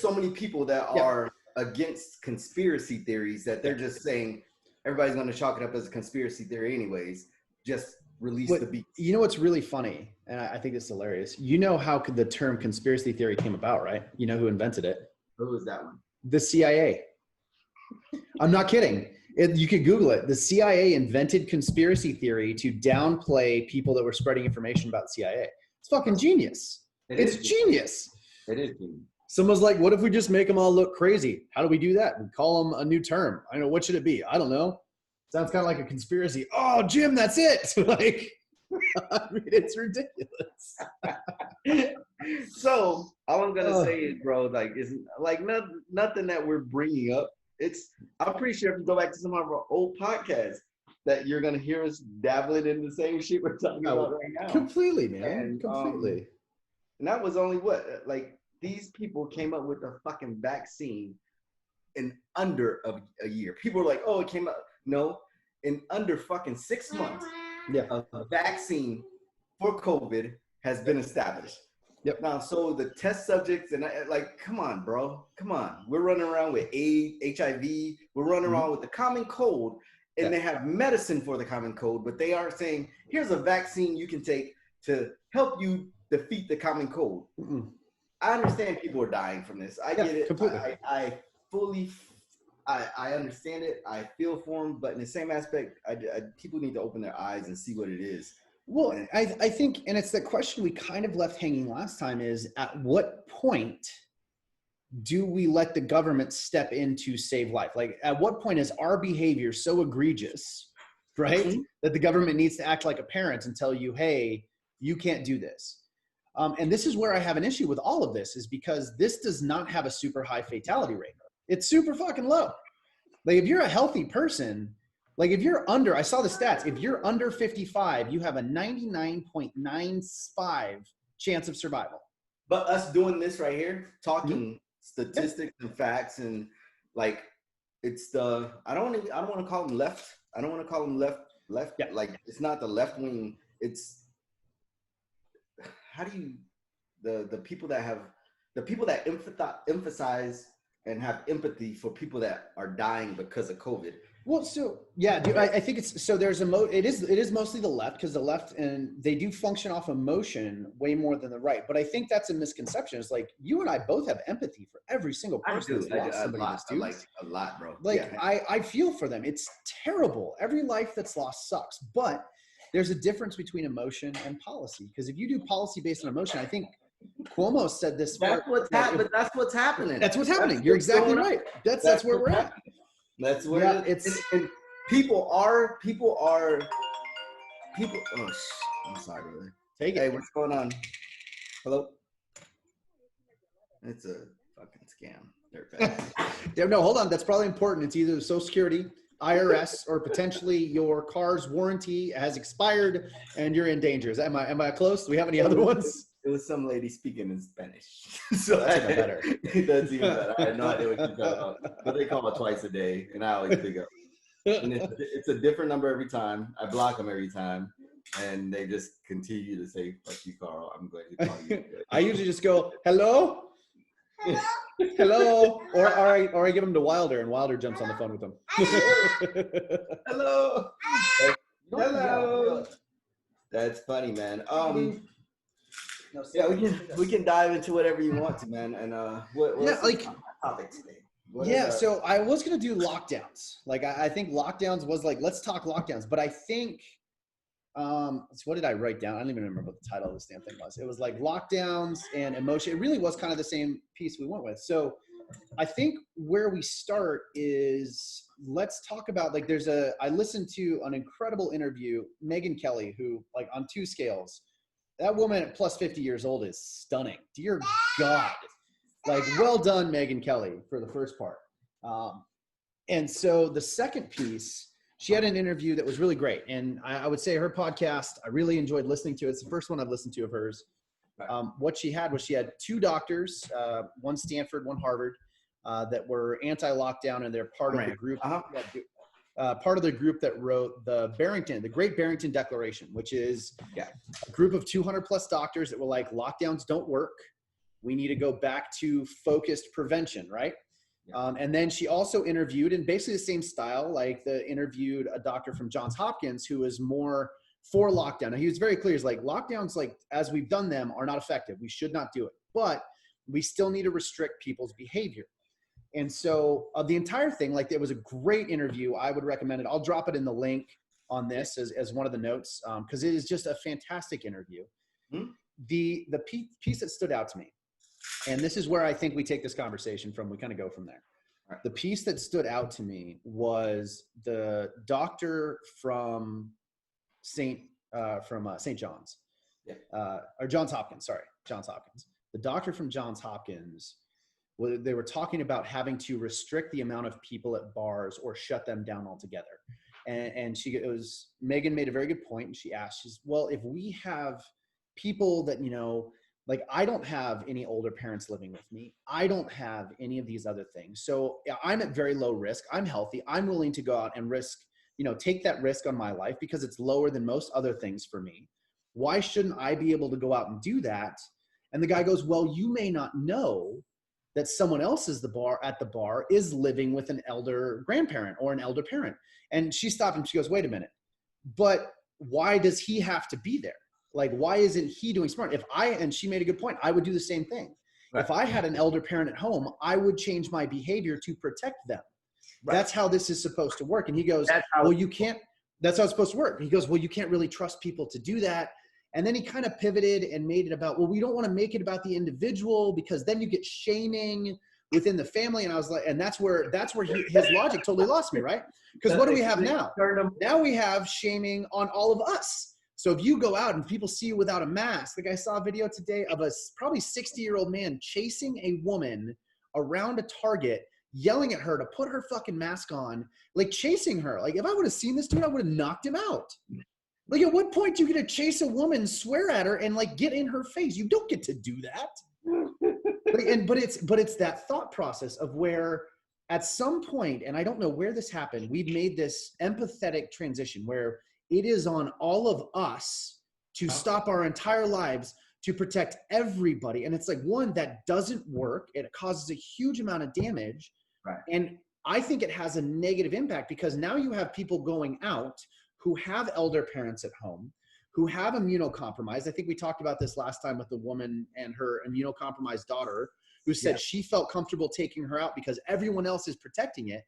so many people that are against conspiracy theories that they're just saying everybody's going to chalk it up as a conspiracy theory anyways. Just release the beat. You know what's really funny, and I think it's hilarious. You know how the term conspiracy theory came about, right? You know who invented it? Who was that one? The CIA. I'm not kidding. You could Google it. The CIA invented conspiracy theory to downplay people that were spreading information about the CIA. It's fucking genius. It's genius. It is genius. Someone's like, what if we just make them all look crazy? How do we do that? We call them a new term. I know. What should it be? I don't know. Sounds kind of like a conspiracy. Oh, Jim, that's it. Like, I mean, it's ridiculous. So all I'm going to say is, bro, like, it's like nothing that we're bringing up. I'm pretty sure if you go back to some of our old podcasts that you're going to hear us dabbling in the same shit we're talking about right now. Completely, man. And, completely. And that was only like these people came up with a fucking vaccine in under a year. People were like, oh, it came out. No, in under fucking 6 months, a vaccine for COVID has been established. Yep. Now, so the test subjects and like, come on, bro, come on. We're running around with AIDS, HIV. We're running around with the common cold, and they have medicine for the common cold, but they aren't saying, here's a vaccine you can take to help you defeat the common cold. I understand people are dying from this. I get it. Completely. I fully, I understand it. I feel for them, but in the same aspect, people need to open their eyes and see what it is. Well, I think, and it's the question we kind of left hanging last time is, at what point do we let the government step in to save life? Like, at what point is our behavior so egregious, right, that the government needs to act like a parent and tell you, hey, you can't do this? And this is where I have an issue with all of this, is because this does not have a super high fatality rate. It's super fucking low. Like, if you're a healthy person, like if you're under, I saw the stats, if you're under 55, you have a 99.95 chance of survival. But us doing this right here, talking statistics and facts, and like, it's the, I don't want to call them left. I don't want to call them left. Yeah. Like, it's not the left wing. It's, how do you, the people that emphasize and have empathy for people that are dying because of COVID. Well, so yeah, dude, I think it's, so there's it is mostly the left, because the left, and they do function off emotion way more than the right. But I think that's a misconception. It's like, you and I both have empathy for every single person that's lost somebody that's due. Like a lot, bro. Like, yeah. I feel for them. It's terrible. Every life that's lost sucks. But there's a difference between emotion and policy. Because if you do policy based on emotion, I think Cuomo said this. That's what's happening. That's what's happening. That's what's happening. You're exactly right. That's where we're at. That's where and people are. Oh, I'm sorry, brother. Take it. Hey, what's going on? Hello. It's a fucking scam. No, hold on. That's probably important. It's either Social Security, IRS, or potentially your car's warranty has expired and you're in danger. Am I close? Do we have any other ones? It was some lady speaking in Spanish. So that's even better. That's even better. I had no idea what you're talking about. But they call it twice a day, and I always pick up. And it's a different number every time. I block them every time, and they just continue to say, fuck you, Carl. I'm going to call you. I usually just go, hello? Hello? Or I give them to Wilder, and Wilder jumps on the phone with them. Hello? Hello? That's funny, man. Yeah, we can dive into whatever you want to, man. And what's the topic today? So I was gonna do lockdowns. Like, I think lockdowns was like, let's talk lockdowns. But I think, so what did I write down? I don't even remember what the title of this damn thing was. It was like lockdowns and emotion. It really was kind of the same piece we went with. So I think where we start is, let's talk about, like, I listened to an incredible interview, Megyn Kelly, who, like, on 2 scales. That woman at plus 50 years old is stunning. Dear God. Like, well done, Megyn Kelly, for the first part. And so the second piece, she had an interview that was really great. And I would say her podcast, I really enjoyed listening to it. It's the first one I've listened to of hers. What she had was, she had 2 doctors, one Stanford, one Harvard, that were anti-lockdown, and they're part of the group. Part of the group that wrote the Great Barrington Declaration, which is a group of 200 plus doctors that were like, lockdowns don't work. We need to go back to focused prevention, right? And then she also interviewed in basically the same style, like interviewed a doctor from Johns Hopkins who was more for lockdown. And he was very clear. He's like, lockdowns, like as we've done them, are not effective. We should not do it, but we still need to restrict people's behavior. And so the entire thing, like it was a great interview. I would recommend it. I'll drop it in the link on this as one of the notes because it is just a fantastic interview. Mm-hmm. The piece that stood out to me, and this is where I think we take this conversation from, we kind of go from there. Right. The piece that stood out to me was the doctor from St. John's, or Johns Hopkins, sorry, Johns Hopkins. The doctor from Johns Hopkins, they were talking about having to restrict the amount of people at bars or shut them down altogether. And Megan made a very good point, and she asked, well, if we have people that, like I don't have any older parents living with me. I don't have any of these other things. So I'm at very low risk. I'm healthy. I'm willing to go out and risk, take that risk on my life because it's lower than most other things for me. Why shouldn't I be able to go out and do that? And the guy goes, well, you may not know that someone else at the bar is living with an elder grandparent or an elder parent. And she stopped and she goes, wait a minute, but why does he have to be there? Like, why isn't he doing smart? And she made a good point, I would do the same thing. Right. If I had an elder parent at home, I would change my behavior to protect them. Right. That's how this is supposed to work. And he goes, well, you can't, that's how it's supposed to work. He goes, well, you can't really trust people to do that. And then he kind of pivoted and made it about, well, we don't want to make it about the individual because then you get shaming within the family. And I was like, and that's where his logic totally lost me, right? Because what do we have now? Now we have shaming on all of us. So if you go out and people see you without a mask, like I saw a video today of a probably 60-year-old man chasing a woman around a Target, yelling at her to put her fucking mask on, like chasing her. Like if I would have seen this dude, I would have knocked him out. Like at what point do you get to chase a woman, swear at her, and like get in her face? You don't get to do that. But it's that thought process of where at some point, and I don't know where this happened, we've made this empathetic transition where it is on all of us to stop our entire lives to protect everybody. And it's like, one, that doesn't work. It causes a huge amount of damage. Right. And I think it has a negative impact because now you have people going out who have elder parents at home, who have immunocompromised. I think we talked about this last time with the woman and her immunocompromised daughter who said she felt comfortable taking her out because everyone else is protecting it.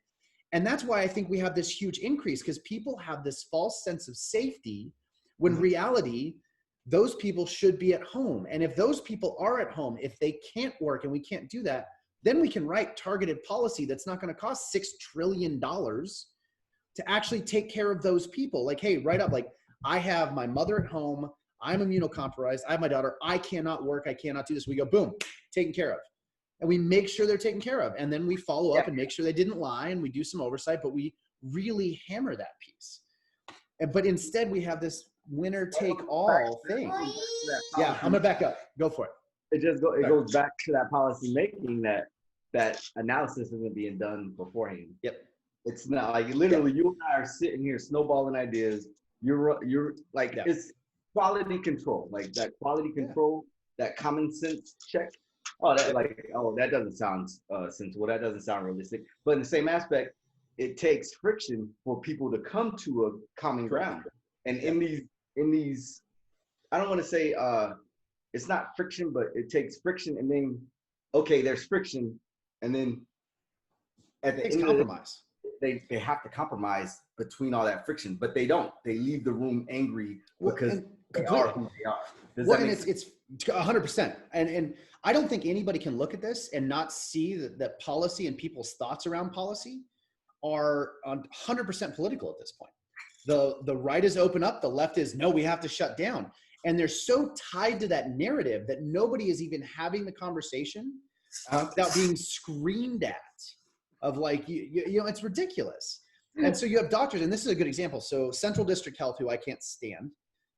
And that's why I think we have this huge increase because people have this false sense of safety when reality, those people should be at home. And if those people are at home, if they can't work and we can't do that, then we can write targeted policy that's not going to cost $6 trillion to actually take care of those people. Like, hey, write up, like I have my mother at home. I'm immunocompromised. I have my daughter. I cannot work. I cannot do this. We go, boom, taken care of. And we make sure they're taken care of. And then we follow up and make sure they didn't lie and we do some oversight, but we really hammer that piece. But instead we have this winner take all thing. Yeah, I'm gonna back up. Go for it. It goes back to that policy making that analysis isn't being done beforehand. Yep. It's not like literally you and I are sitting here snowballing ideas. You're like it's quality control, like that quality control, that common sense check. That doesn't sound sensible. That doesn't sound realistic. But in the same aspect, it takes friction for people to come to a common ground. And in these, I don't want to say it's not friction, but it takes friction, and then there's friction, and then at the end compromise. They have to compromise between all that friction, but they don't. They leave the room angry because they are who they are. It's 100%. And I don't think anybody can look at this and not see that policy and people's thoughts around policy are 100% political at this point. The right is open up, the left is no, we have to shut down. And they're so tied to that narrative that nobody is even having the conversation without being screamed at of like, it's ridiculous. And so you have doctors, and this is a good example. So Central District Health, who I can't stand,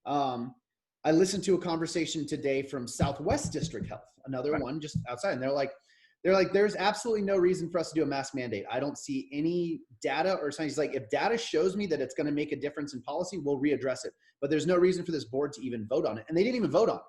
I listened to a conversation today from Southwest District Health, another one just outside. And they're like, there's absolutely no reason for us to do a mask mandate. I don't see any data or something. He's like, if data shows me that it's going to make a difference in policy, we'll readdress it. But there's no reason for this board to even vote on it. And they didn't even vote on it.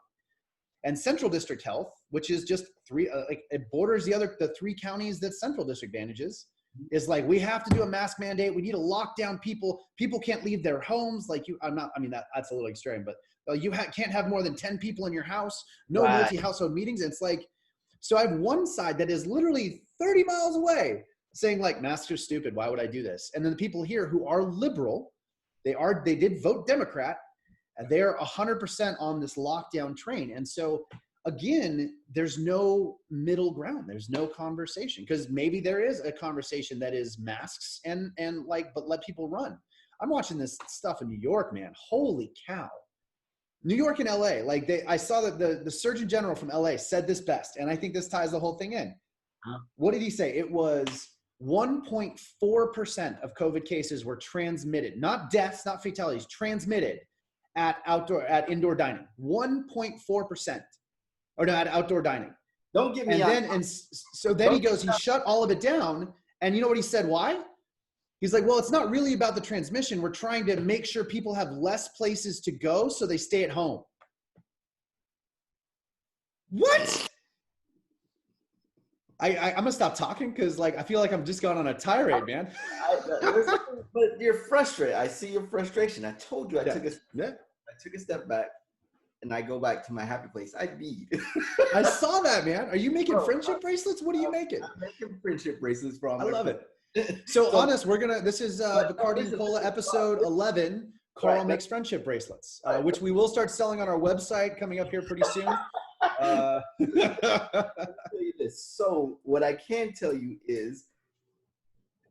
And Central District Health, which is just it borders the 3 counties that Central District manages, is like, we have to do a mask mandate. We need to lock down people. People can't leave their homes. Like that's a little extreme, but you can't have more than 10 people in your house. No multi-household meetings. And it's like, so I have one side that is literally 30 miles away saying like, masks are stupid. Why would I do this? And then the people here who are liberal, they did vote Democrat, and they're 100% on this lockdown train. And so again, there's no middle ground. There's no conversation, because maybe there is a conversation that is masks but let people run. I'm watching this stuff in New York, man. Holy cow. New York and LA, I saw that the Surgeon General from LA said this best, and I think this ties the whole thing in. What did he say? It was 1.4% of COVID cases were transmitted, not deaths, not fatalities, transmitted at indoor dining. 1.4%. Or no, at outdoor dining. Don't get me so then he goes, he shut all of it down. And you know what he said? Why? He's like, well, it's not really about the transmission. We're trying to make sure people have less places to go, so they stay at home. What? I'm gonna stop talking, because I feel like I'm just going on a tirade, man. But you're frustrated. I see your frustration. I told you I took a step back. And I go back to my happy place. I beat. I saw that, man. Are you making friendship bracelets? What are you making? I'm making friendship bracelets from. I love it. So on us, this is Bacardi and Cola episode 11. Carl makes friendship bracelets, which we will start selling on our website coming up here pretty soon. So what I can tell you is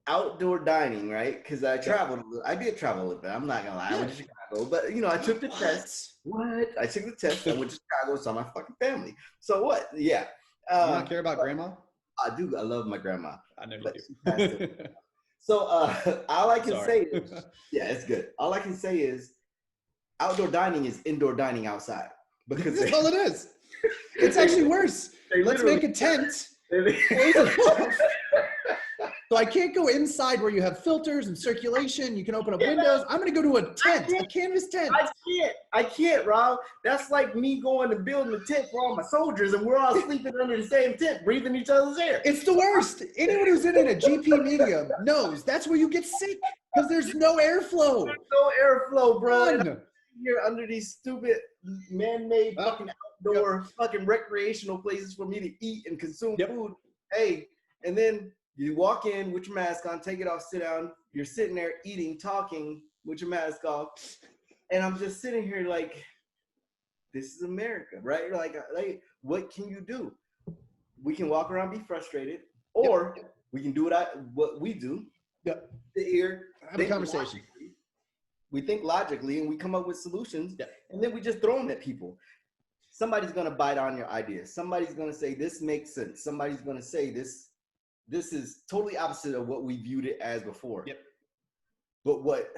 outdoor dining, right? Because I traveled. I did travel a little bit. I'm not gonna lie. I went to Chicago, but I took the test. I took the test. I went to Chicago, saw my fucking family. So what? Yeah. You not care about grandma? I do. I love my grandma. I know you do. So all I can say is, yeah, it's good. All I can say is, outdoor dining is indoor dining outside. Because that's all it is. It's actually worse. Let's make a tent. So I can't go inside where you have filters and circulation. You can open up windows. I'm going to go to a tent, a canvas tent. I can't, Rob. That's like me going and building a tent for all my soldiers, and we're all sleeping under the same tent, breathing each other's air. It's the worst. Anyone who's in a GP medium knows that's where you get sick, because there's no airflow. There's no airflow, bro. You're under these stupid man-made fucking outdoor fucking recreational places for me to eat and consume food. Hey, and then you walk in with your mask on, take it off, sit down. You're sitting there eating, talking with your mask off. And I'm just sitting here like, this is America, right? Like what can you do? We can walk around, be frustrated, or we can do what we do. Sit here, have a conversation. We think logically, and we come up with solutions, and then we just throw them at people. Somebody's going to bite on your ideas. Somebody's going to say, this makes sense. Somebody's going to say, this is totally opposite of what we viewed it as before. Yep. But what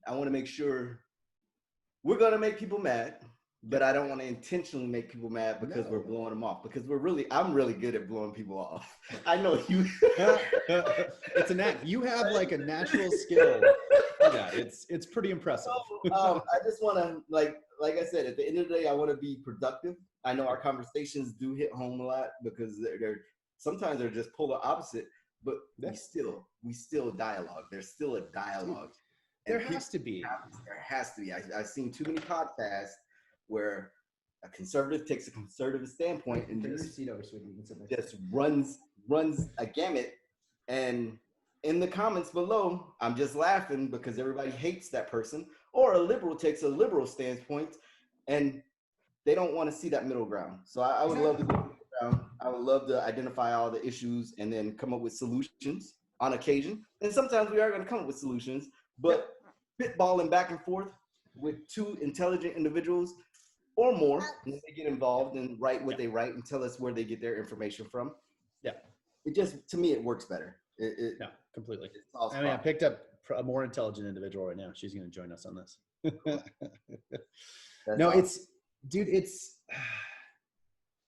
I want to make sure, we're going to make people mad, but I don't want to intentionally make people mad because we're blowing them off. Because I'm really good at blowing people off. I know you. It's a knack. You have like a natural skill. Yeah, it's pretty impressive. So, I just want to, like I said, at the end of the day, I want to be productive. I know our conversations do hit home a lot because sometimes they're just polar opposite, but we still dialogue. There's still a dialogue. There has to be. There has to be. I've seen too many podcasts where a conservative takes a conservative standpoint and just runs a gamut. And in the comments below, I'm just laughing because everybody hates that person. Or a liberal takes a liberal standpoint and they don't want to see that middle ground. So I would love to go middle ground. I would love to identify all the issues and then come up with solutions on occasion. And sometimes we are going to come up with solutions, but spitballing back and forth with two intelligent individuals or more, and they get involved and write what they write and tell us where they get their information from. Yeah. It just, to me, it works better. Yeah, completely. I mean, I picked up a more intelligent individual right now. She's going to join us on this. No, awesome.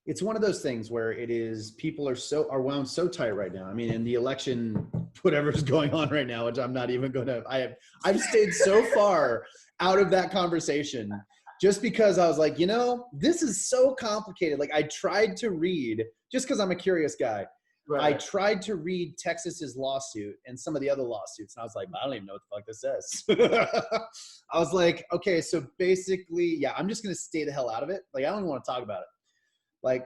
It's one of those things where it is, people are wound so tight right now. I mean, in the election, whatever's going on right now, which I'm not even going to, I've stayed so far out of that conversation just because I was like, this is so complicated. Like I tried to read, just because I'm a curious guy. Right. I tried to read Texas's lawsuit and some of the other lawsuits, and I was like, I don't even know what the fuck this says. I was like, okay, so basically, yeah, I'm just gonna stay the hell out of it. Like, I don't even want to talk about it. Like,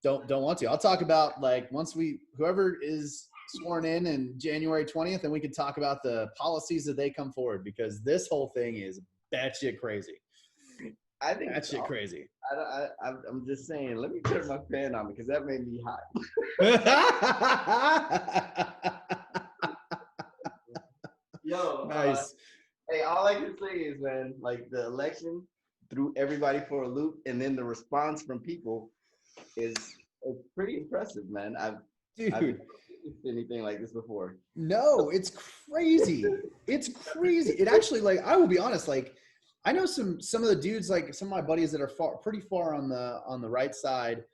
don't want to. I'll talk about like once whoever is sworn in January 20th, and we can talk about the policies that they come forward, because this whole thing is batshit crazy. I think that shit crazy. I'm just saying, let me turn my fan on because that made me hot. Yo, nice. Hey, all I can say is, man, like the election threw everybody for a loop, and then the response from people is pretty impressive, man. I've never seen anything like this before. No, it's crazy. It's crazy. It actually, like, I will be honest, like, I know some of the dudes, like some of my buddies that are pretty far on the right side,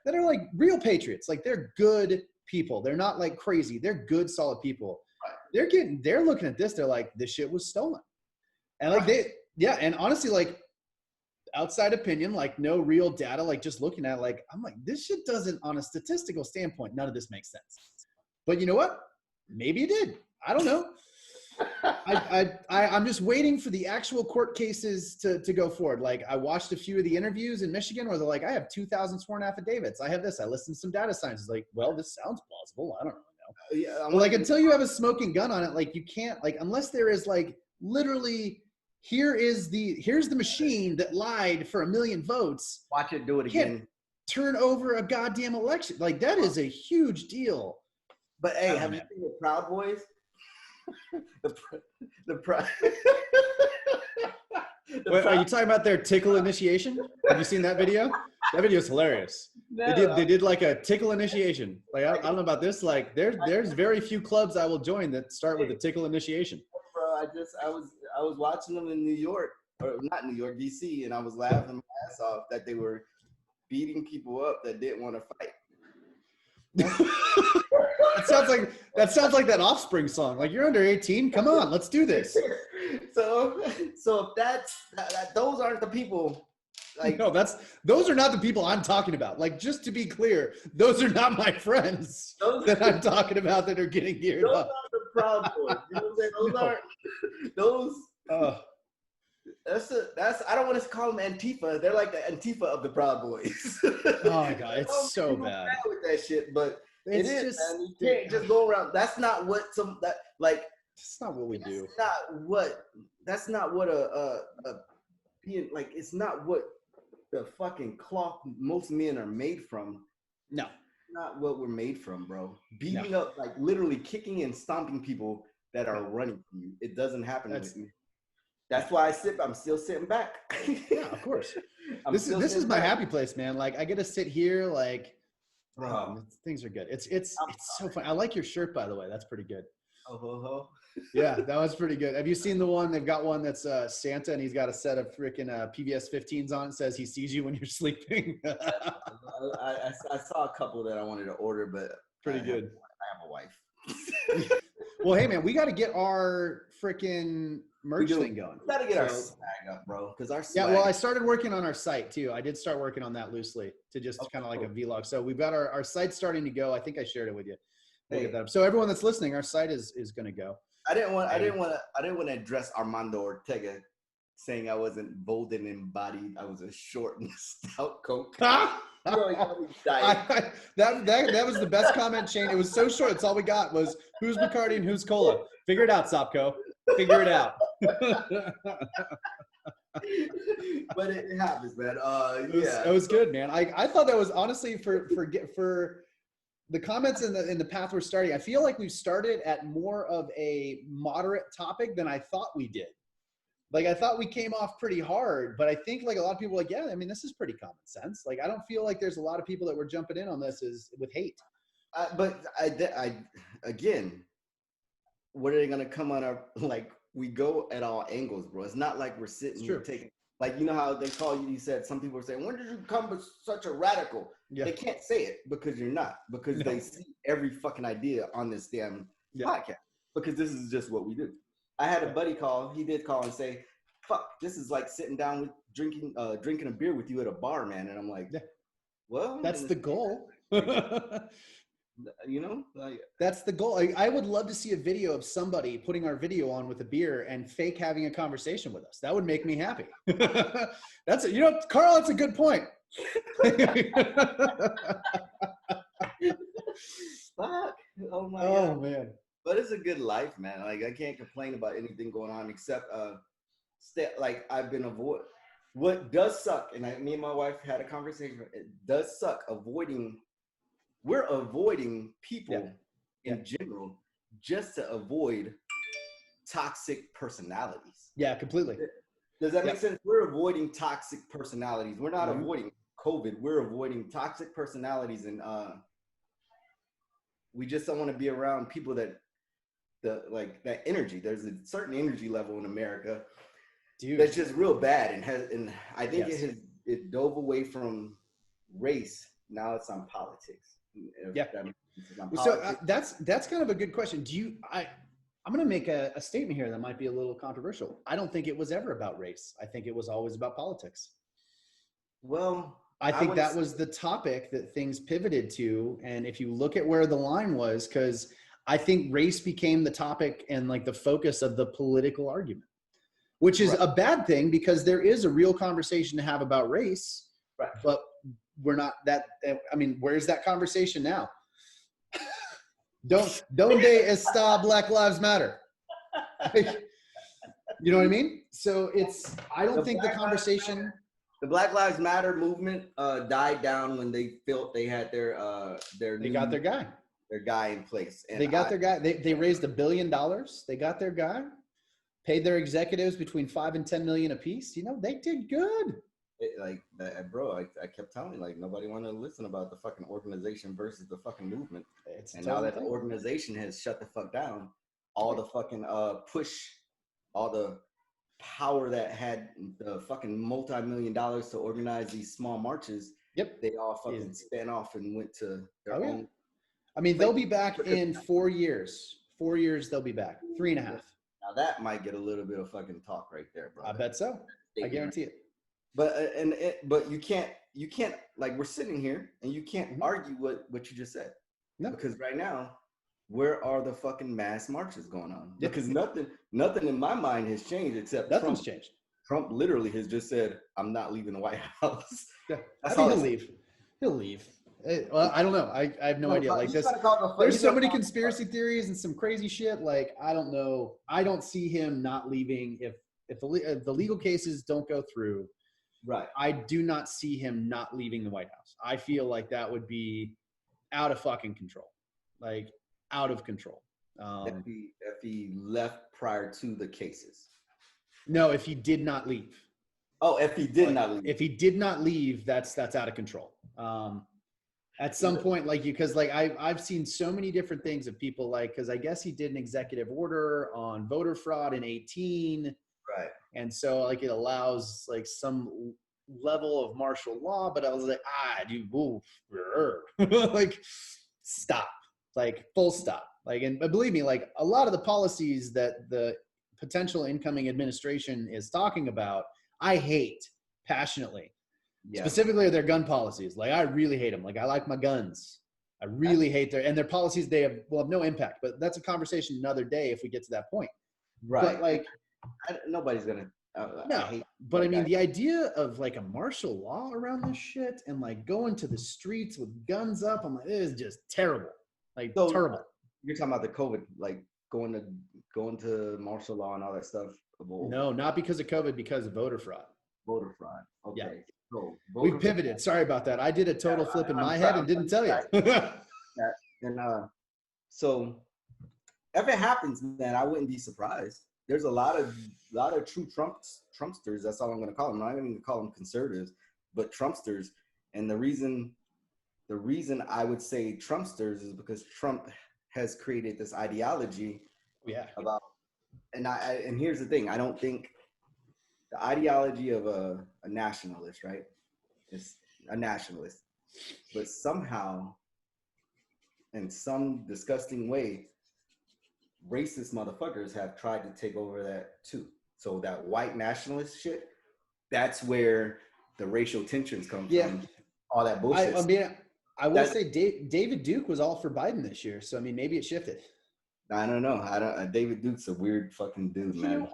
that are like real patriots. Like they're good people. They're not like crazy. They're good, solid people. They're looking at this. They're like, this shit was stolen. And like and honestly, like outside opinion, like no real data, like just looking at it, like, I'm like, this shit doesn't, on a statistical standpoint, none of this makes sense. But you know what? Maybe it did. I don't know. I'm just waiting for the actual court cases to go forward. Like I watched a few of the interviews in Michigan where they're like, I have 2,000 sworn affidavits. I have this. I listened to some data scientists. Like, well, this sounds plausible. I don't really know. Yeah, but like until you have a smoking gun on it, like you can't, like, unless there is like literally, here's the machine that lied for 1 million votes. Watch it do it again. Turn over a goddamn election. Like that is a huge deal. But hey, have you seen the Proud Boys? Wait, are you talking about their tickle initiation? Have you seen that video? That video is hilarious. No, they did like a tickle initiation. Like I don't know about this. Like there's very few clubs I will join that start with a tickle initiation. Bro, I was watching them in New York, or not New York, DC, and I was laughing my ass off that they were beating people up that didn't want to fight. That sounds like that Offspring song. Like, you're under 18. Come on, let's do this. So if those aren't the people. Like, no, those are not the people I'm talking about. Like, just to be clear, those are not my friends that I'm talking about that are getting geared those up. Those are the Proud Boys. You know what I'm saying? Those aren't those. That's I don't want to call them Antifa. They're like the Antifa of the Proud Boys. Oh my god, it's so bad with that shit. But it's just, man. You can't just go around. That's not what That's not what we do. That's not what it's not what the fucking cloth most men are made from. No. Not what we're made from, bro. Beating up, like literally kicking and stomping people that are running from you. It doesn't happen with me. That's why I'm still sitting back. Yeah, of course. This is my happy place, man. Like I get to sit here, like, things are good. It's so fun. I like your shirt, by the way. That's pretty good. Yeah, that was pretty good. Have you seen the one? They've got one that's Santa, and he's got a set of freaking PBS 15s on. It says he sees you when you're sleeping. I saw a couple that I wanted to order, but pretty good. I have a wife. Well, hey man, we got to get our freaking merch thing going. We got to get our swag up, bro. Because our swag. Yeah, well, I started working on our site too. I did start working on that loosely to just kind of like a vlog. So we've got our site starting to go. I think I shared it with you. We'll get that up. So everyone that's listening, our site is going to go. I didn't want to address Armando Ortega saying I wasn't bold and embodied. I was a short and stout coke. That was the best comment, Shane. It was so short. That's all we got was who's Bacardi and who's Cola. Figure it out, Sopko. Figure it out. But it happens, man. It was good, man. I thought that was honestly for the comments in the path we're starting. I feel like we've started at more of a moderate topic than I thought we did. Like I thought we came off pretty hard, but I think like a lot of people are like, yeah, I mean, this is pretty common sense. Like I don't feel like there's a lot of people that were jumping in on this with hate. But I again, what are they gonna come on our, like, we go at all angles, bro. It's not like we're sitting here taking, like, you know how they call you said, some people are saying, when did you become such a radical? Yeah. They can't say it because you're not, because they see every fucking idea on this damn podcast, because this is just what we do. I had a buddy call, he did call and say, fuck, this is like sitting down with drinking a beer with you at a bar, man. And I'm like, well, that's the goal. You know, like, that's the goal. I would love to see a video of somebody putting our video on with a beer and fake having a conversation with us. That would make me happy. That's it. You know, Carl, that's a good point. Fuck. Oh my God. Man. But it's a good life, man. Like, I can't complain about anything going on except like I've been avoid. What does suck, and me and my wife had a conversation. It does suck avoiding. We're avoiding people in general just to avoid toxic personalities. Yeah, completely. Does that make sense? We're avoiding toxic personalities. We're not avoiding COVID. We're avoiding toxic personalities, and we just don't want to be around people that that energy. There's a certain energy level in America, dude, that's just real bad, and I think it dove away from race. Now it's on politics. So that's kind of a good question. I'm going to make a statement here that might be a little controversial. I don't think it was ever about race. I think it was always about politics. Well, I think that was the topic that things pivoted to. And if you look at where the line was, because I think race became the topic and like the focus of the political argument, which is a bad thing because there is a real conversation to have about race, but we're not that. I mean, where's that conversation now? Don't they está Black Lives Matter? You know what I mean? So I don't think the conversation. The Black Lives Matter movement died down when they felt they had they got their guy. Their guy in place. And they got their guy. They raised $1 billion. They got their guy. Paid their executives between $5 and $10 million apiece. You know, they did good. Bro, I kept telling you, like, nobody wanted to listen about the fucking organization versus the fucking movement. And now that the organization has shut the fuck down, all the fucking push, all the power that had the fucking multi-million dollars to organize these small marches, they all fucking span off and went to their own. I mean, they'll be back in 4 years. 4 years, they'll be back. 3.5. Now that might get a little bit of fucking talk right there, bro. I bet so. I guarantee it. But but you can't like, we're sitting here and you can't argue what you just said. No, because right now, where are the fucking mass marches going on? Because nothing in my mind has changed except nothing's changed. Trump literally has just said, "I'm not leaving the White House." Yeah, he'll leave. He'll leave. Well, I don't know. I have no idea. Like this, there's so many conspiracy theories and some crazy shit. Like, I don't know. I don't see him not leaving if the legal cases don't go through. Right. I do not see him not leaving the White House. I feel like that would be out of fucking control. Like, out of control. If he left prior to the cases. No, if he did not leave. Oh, if he did not leave. If he did not leave, that's out of control. At some point, because I've seen so many different things of people, like, because I guess he did an executive order on voter fraud in 2018. Right. And so, like, it allows, like, some level of martial law, but I was like, dude, like, stop, like, full stop. Like, and believe me, like, a lot of the policies that the potential incoming administration is talking about, I hate passionately. Yeah. Specifically their gun policies. Like, I really hate them. Like, I like my guns. I really hate their policies. They have no impact, but that's a conversation another day if we get to that point. Right. But, like, nobody's gonna. No, but I mean, the idea of, like, a martial law around this shit and, like, going to the streets with guns up, I'm like, it is just terrible. Like, terrible. You're talking about the COVID, like, going to martial law and all that stuff. No, not because of COVID, because of voter fraud. Voter fraud. Okay. Yeah. So we pivoted. Fraud. Sorry about that. I did a total flip in my head and didn't tell you. So if it happens, man, I wouldn't be surprised. There's a lot of true Trumpsters. That's all I'm going to call them. I'm not even going to call them conservatives, but Trumpsters. And the reason I would say Trumpsters is because Trump has created this ideology about. And here's the thing. I don't think the ideology of a nationalist, right? Is a nationalist, but somehow, in some disgusting way, racist motherfuckers have tried to take over that too. So that white nationalist shit, that's where the racial tensions come Yeah. from. All that bullshit. I mean, I will say David Duke was all for Biden this year, so I mean, maybe it shifted. I don't know. David Duke's a weird fucking dude, man.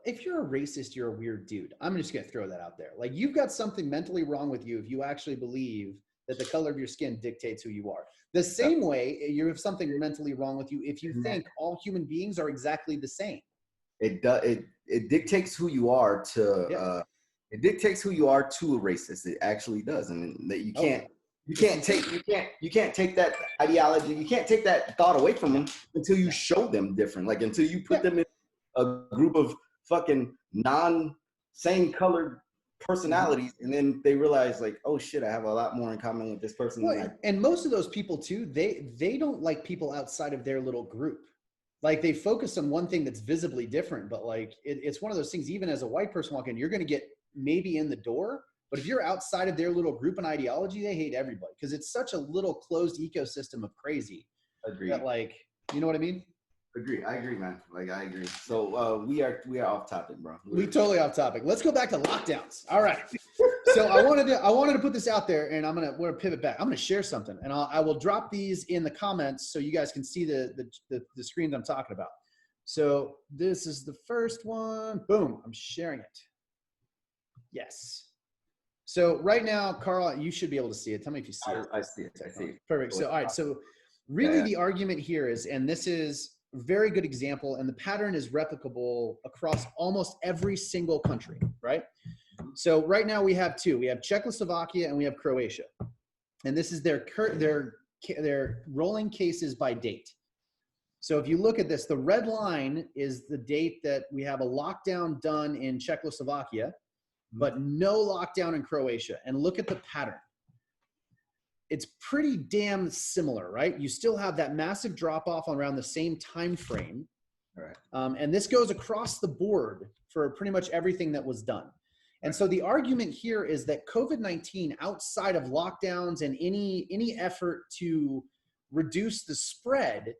If you're a racist, you're a weird dude. I'm just gonna throw that out there. Like, you've got something mentally wrong with you if you actually believe that the color of your skin dictates who you are. The same way you have something mentally wrong with you if you think all human beings are exactly the same. It dictates who you are to it dictates who you are to a racist. It actually does, and that you can't take that ideology, you can't take that thought away from them until you show them different. Like, until you put them in a group of fucking same colored personalities, and then they realize, like, oh shit, I have a lot more in common with this person. Well, and most of those people too, they don't like people outside of their little group. Like, they focus on one thing that's visibly different, but like it's one of those things. Even as a white person walking in, you're going to get maybe in the door, but if you're outside of their little group and ideology, they hate everybody because it's such a little closed ecosystem of crazy. Agree. That, like, you know what I mean? I agree, man. Like, I agree. So we are off topic, bro. We totally off topic. Let's go back to lockdowns. All right. So I wanted to put this out there, and we're gonna pivot back. I'm gonna share something, and I will drop these in the comments so you guys can see the screens I'm talking about. So this is the first one. Boom! I'm sharing it. Yes. So right now, Carl, you should be able to see it. Tell me if you see it. I see it. Perfect. So all right. So really, the argument here is, and this is a very good example, and the pattern is replicable across almost every single country, right? So right now we have two. We have Czechoslovakia and we have Croatia, and this is their rolling cases by date. So if you look at this, the red line is the date that we have a lockdown done in Czechoslovakia, but no lockdown in Croatia. And look at the pattern. It's pretty damn similar, right? You still have that massive drop off around the same time frame. All right. And this goes across the board for pretty much everything that was done. And so the argument here is that COVID-19, outside of lockdowns and any effort to reduce the spread,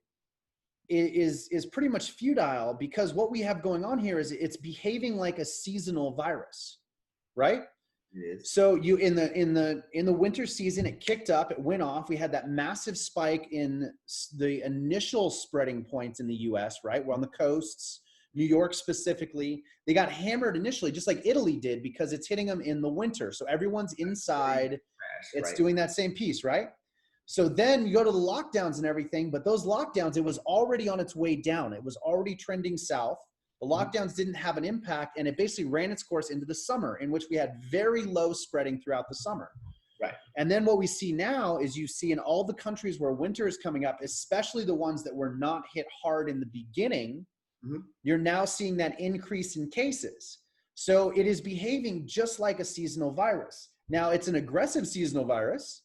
is pretty much futile, because what we have going on here is it's behaving like a seasonal virus, right? Yes. So you in the winter season, it kicked up, it went off. We had that massive spike in the initial spreading points in the US, right? We're on the coasts, New York specifically. They got hammered initially, just like Italy did, because it's hitting them in the winter. So everyone's inside. It's doing that same piece, right? So then you go to the lockdowns and everything, but those lockdowns, it was already on its way down. It was already trending south. The lockdowns didn't have an impact, and it basically ran its course into the summer, in which we had very low spreading throughout the summer. Right. And then what we see now is you see in all the countries where winter is coming up, especially the ones that were not hit hard in the beginning, you're now seeing that increase in cases. So it is behaving just like a seasonal virus. Now, it's an aggressive seasonal virus,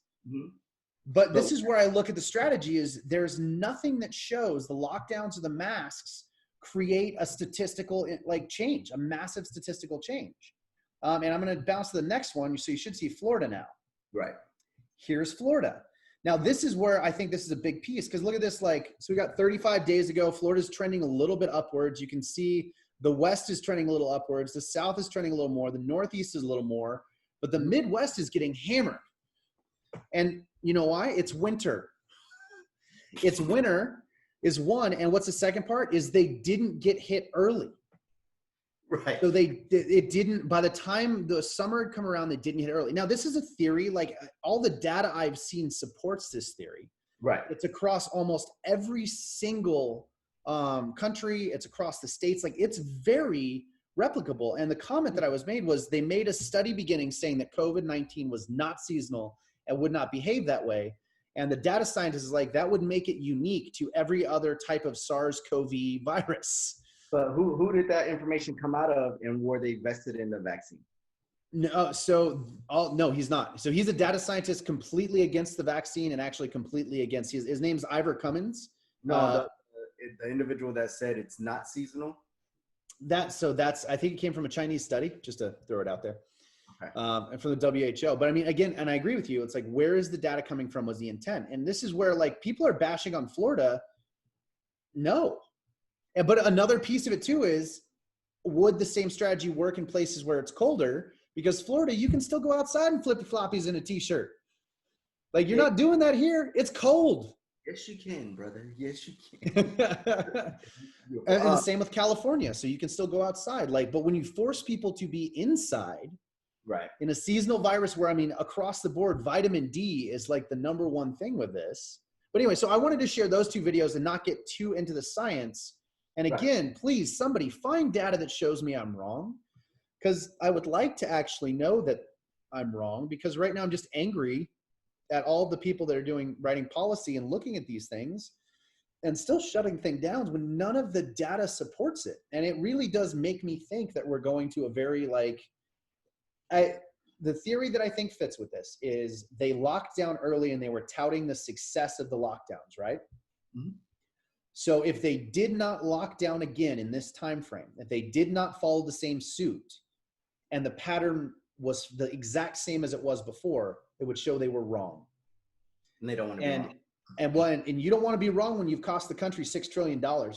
but this is where I look at the strategy is there's nothing that shows the lockdowns or the masks create a statistical change, a massive statistical change. And I'm going to bounce to the next one. So you should see Florida now. Right. Here's Florida. Now, this is where I think this is a big piece, because look at this. So we got 35 days ago, Florida's trending a little bit upwards. You can see the West is trending a little upwards. The South is trending a little more. The Northeast is a little more, but the Midwest is getting hammered. And you know why? It's winter. It's winter is one. And what's the second part is they didn't get hit early. Right. So it didn't, by the time the summer had come around, they didn't hit early. Now, this is a theory, like all the data I've seen supports this theory. Right. It's across almost every single country. It's across the states. Like, it's very replicable. And the comment that I was made was they made a study beginning saying that COVID-19 was not seasonal and would not behave that way. And the data scientist is like, that would make it unique to every other type of SARS-CoV virus. But who did that information come out of, and were they vested in the vaccine? No, no, he's not. So he's a data scientist completely against the vaccine and actually completely against his name's Ivor Cummins. No, the individual that said it's not seasonal. I think it came from a Chinese study, just to throw it out there. Okay. And from the WHO. But I mean, again, and I agree with you. It's like, where is the data coming from was the intent. And this is where people are bashing on Florida. No. But another piece of it too is, would the same strategy work in places where it's colder? Because Florida, you can still go outside in flippy floppies and a t-shirt. Like, you're not doing that here. It's cold. Yes, you can, brother. Yes, you can. And the same with California. So you can still go outside. Like, but when you force people to be inside, right, in a seasonal virus where, I mean, across the board, vitamin D is like the #1 thing with this. But anyway, so I wanted to share those 2 videos and not get too into the science. And again, please, somebody find data that shows me I'm wrong, because I would like to actually know that I'm wrong, because right now I'm just angry at all the people that are writing policy and looking at these things and still shutting things down when none of the data supports it. And it really does make me think that we're going to a very the theory that I think fits with this is they locked down early and they were touting the success of the lockdowns, right? Mm-hmm. So if they did not lock down again in this time frame, if they did not follow the same suit, and the pattern was the exact same as it was before, it would show they were wrong. And they don't want to be wrong. And you don't want to be wrong when you've cost the country $6 trillion. Do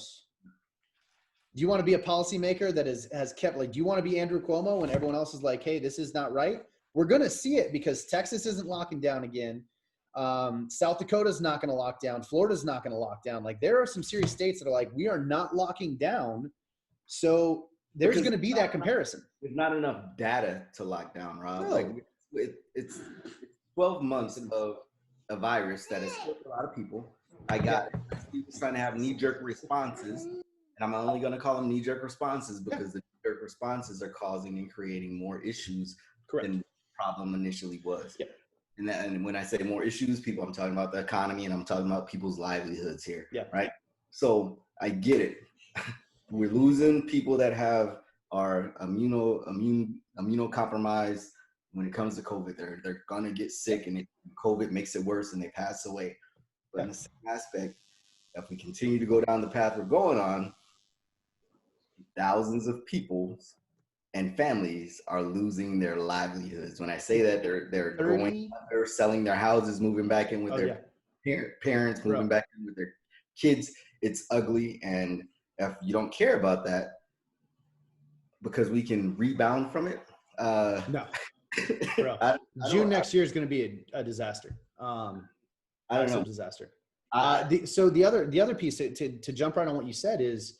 you want to be a policymaker that has kept, like, do you want to be Andrew Cuomo when everyone else is like, hey, this is not right? We're going to see it because Texas isn't locking down again. South Dakota's not going to lock down. Florida's not going to lock down. Like, there are some serious states that are like, we are not locking down. So there's going to be that comparison. There's not enough data to lock down, Rob. No. Like, it's 12 months of a virus that has killed a lot of people. I got people trying to have knee-jerk responses, and I'm only going to call them knee-jerk responses because the knee-jerk responses are causing and creating more issues than the problem initially was. Yep. And when I say more issues, I'm talking about the economy, and I'm talking about people's livelihoods here. Yeah. Right. So I get it. We're losing people that are immunocompromised when it comes to COVID. They're gonna get sick, and COVID makes it worse, and they pass away. But in the same aspect, if we continue to go down the path we're going on, thousands of people and families are losing their livelihoods. When I say that, they're selling their houses, moving back in with their parents, moving back in with their kids. It's ugly, and if you don't care about that, because we can rebound from it. No, bro. June next year is going to be a disaster. I don't know. Disaster. So the other piece to jump right on what you said is,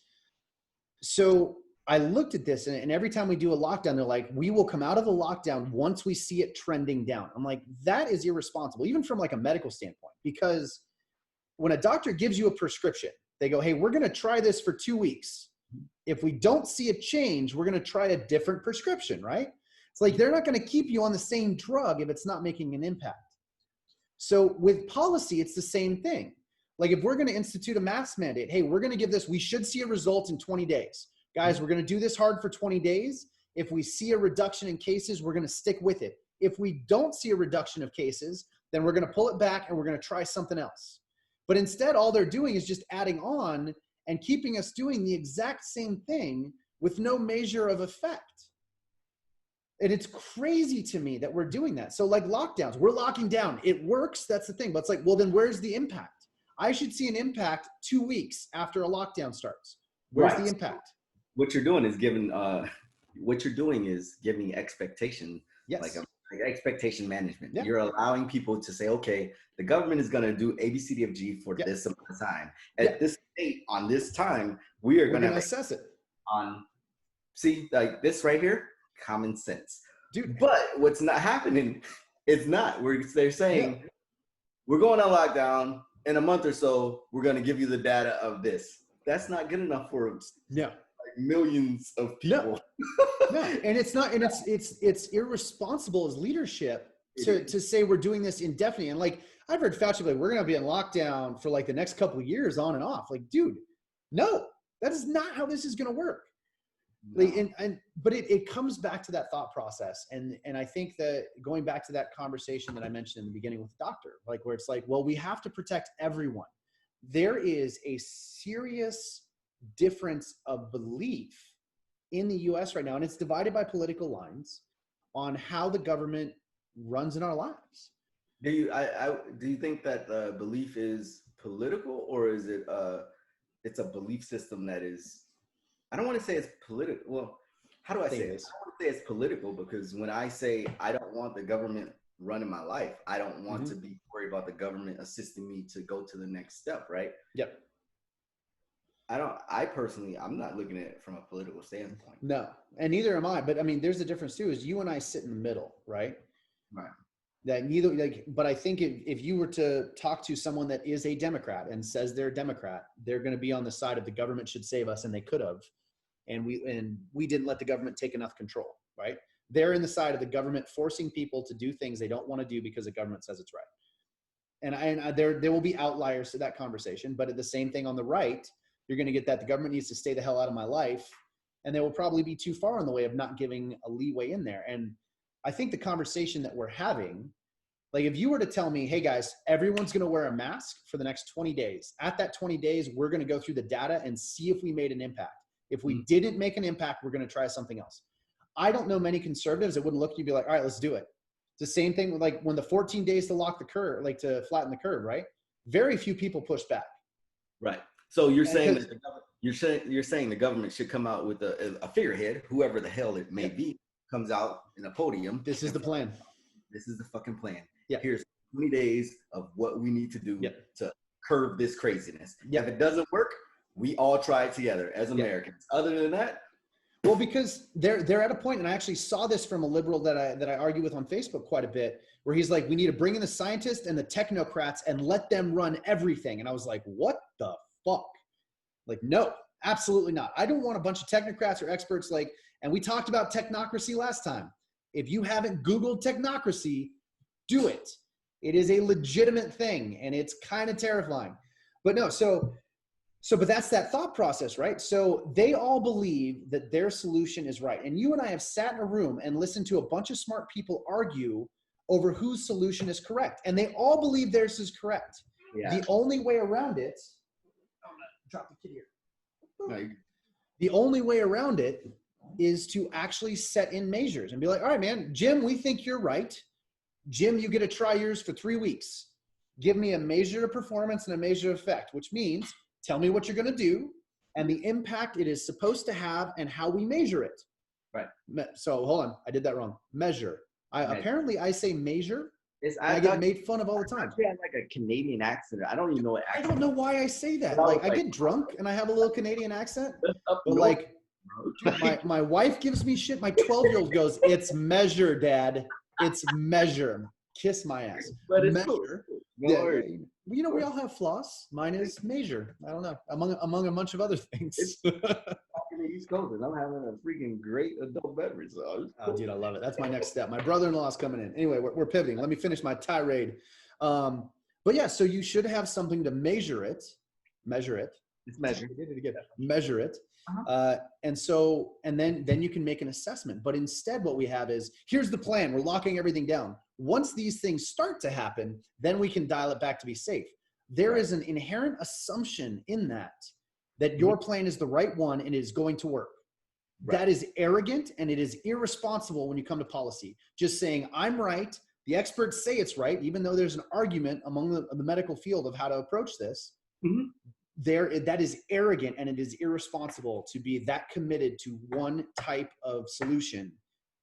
so I looked at this, and every time we do a lockdown, they're like, we will come out of the lockdown once we see it trending down. I'm like, that is irresponsible, even from like a medical standpoint, because when a doctor gives you a prescription, they go, hey, we're going to try this for 2 weeks. If we don't see a change, we're going to try a different prescription, right? It's like, they're not going to keep you on the same drug if it's not making an impact. So with policy, it's the same thing. Like, if we're going to institute a mask mandate, hey, we're going to give this, we should see a result in 20 days. Guys, we're going to do this hard for 20 days. If we see a reduction in cases, we're going to stick with it. If we don't see a reduction of cases, then we're going to pull it back and we're going to try something else. But instead, all they're doing is just adding on and keeping us doing the exact same thing with no measure of effect. And it's crazy to me that we're doing that. So like lockdowns, we're locking down. It works, that's the thing. But it's like, well, then where's the impact? I should see an impact 2 weeks after a lockdown starts. Where's the impact? What you're doing is giving expectation, like expectation management. Yeah. You're allowing people to say, okay, the government is going to do A, B, C, D, F, G for this amount of time. At this date, on this time, we're going to assess it. See, like this right here, common sense. Dude. But what's not happening, it's not. They're saying, we're going on lockdown. In a month or so, we're going to give you the data of this. That's not good enough for millions of people. No, and it's not, and it's irresponsible as leadership to say we're doing this indefinitely. And like, I've heard Fauci like, we're going to be in lockdown for like the next couple of years on and off. Like, dude, no, that is not how this is going to work. No. Like, but it comes back to that thought process. And I think that going back to that conversation that I mentioned in the beginning with the doctor, like where it's like, well, we have to protect everyone. There is a serious difference of belief in the US right now, and it's divided by political lines on how the government runs in our lives. Do you think that the belief is political, or is it it's a belief system that is, I don't want to say it's political. Well, how do I say it? I don't want to say it's political, because when I say I don't want the government running my life, I don't want to be worried about the government assisting me to go to the next step, right? Yep. I personally, I'm not looking at it from a political standpoint. No, and neither am I. But I mean, there's a difference too, is you and I sit in the middle, right? Right. That neither, like, but I think if you were to talk to someone that is a Democrat and says they're a Democrat, they're going to be on the side of the government should save us, and they could have, and we didn't let the government take enough control, right? They're in the side of the government forcing people to do things they don't want to do because the government says it's right. And there will be outliers to that conversation, but at the same thing on the right, you're going to get that the government needs to stay the hell out of my life, and they will probably be too far in the way of not giving a leeway in there. And I think the conversation that we're having, like if you were to tell me, hey guys, everyone's going to wear a mask for the next 20 days. At that 20 days, we're going to go through the data and see if we made an impact. If we didn't make an impact, we're going to try something else. I don't know many conservatives that wouldn't look at you and be like, all right, let's do it. It's the same thing with like when the 14 days to lock the curve, like to flatten the curve, right? Very few people push back. Right. So you're saying that you're saying the government should come out with a figurehead, whoever the hell it may be, comes out in a podium. This is the plan. This is the fucking plan. Yeah. Here's 20 days of what we need to do to curb this craziness. Yeah. If it doesn't work, we all try it together as Americans. Other than that, well, because they're at a point, and I actually saw this from a liberal that I argue with on Facebook quite a bit, where he's like, we need to bring in the scientists and the technocrats and let them run everything. And I was like, what the fuck? Like, no, absolutely not. I don't want a bunch of technocrats or experts like, and we talked about technocracy last time. If you haven't Googled technocracy, do it. It is a legitimate thing, and it's kind of terrifying. But no, but that's that thought process, right? So they all believe that their solution is right. And you and I have sat in a room and listened to a bunch of smart people argue over whose solution is correct. And they all believe theirs is correct. Yeah. The only way around it, drop the kid here. No, the only way around it is to actually set in measures and be like, all right, man, Jim, we think you're right. Jim, you get to try yours for 3 weeks. Give me a measure of performance and a measure of effect, which means tell me what you're going to do and the impact it is supposed to have and how we measure it. Right. So hold on. I did that wrong. Measure. Apparently I say measure. I get made fun of all the time. I had like a Canadian accent. I don't even know what accent. I don't know why I say that. Like I get drunk and I have a little Canadian accent. But like my wife gives me shit. My 12-year-old goes, it's measure, Dad. It's measure. Kiss my ass. But it's measure. Cool. Yeah, you know, we all have flaws. Mine is measure. I don't know. Among a bunch of other things. East Coast, and I'm having a freaking great adult beverage. So oh, dude, I love it. That's my next step. My brother-in-law is coming in. Anyway, we're pivoting. Let me finish my tirade. But yeah, so you should have something to measure it. Measure it. It's measured. Measure it. And then you can make an assessment. But instead, what we have is, here's the plan. We're locking everything down. Once these things start to happen, then we can dial it back to be safe. There is an inherent assumption in that your plan is the right one and is going to work. Right. That is arrogant and it is irresponsible when you come to policy. Just saying, I'm right. The experts say it's right, even though there's an argument among the medical field of how to approach this. Mm-hmm. That is arrogant and it is irresponsible to be that committed to one type of solution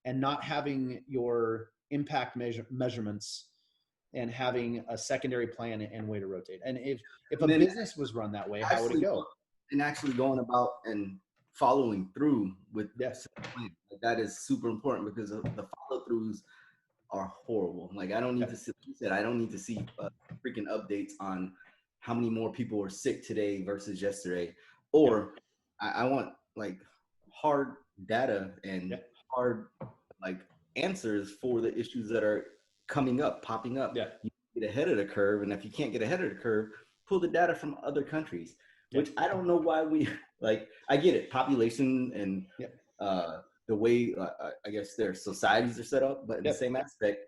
and not having your impact measurements and having a secondary plan and way to rotate. And if a business was run that way, how would it go? And actually going about and following through with that plan. That is super important because the follow-throughs are horrible. Like I don't need to see, you said, I don't need to see freaking updates on how many more people are sick today versus yesterday. Or I want like hard data and hard like answers for the issues that are popping up. Yeah. You get ahead of the curve. And if you can't get ahead of the curve, pull the data from other countries. Which I don't know why we like. I get it, population and the way I guess their societies are set up, but in the same aspect,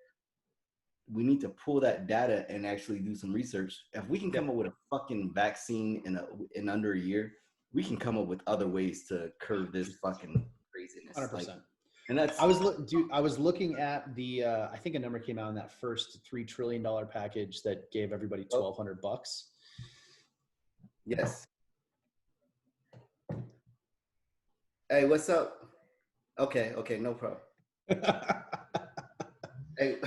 we need to pull that data and actually do some research. If we can come up with a fucking vaccine in under a year, we can come up with other ways to curb this fucking craziness. 100%. Like, and that's I was looking at the I think a number came out in that first $3 trillion package that gave everybody $1,200. Yes. Hey, what's up? Okay, no problem. Hey,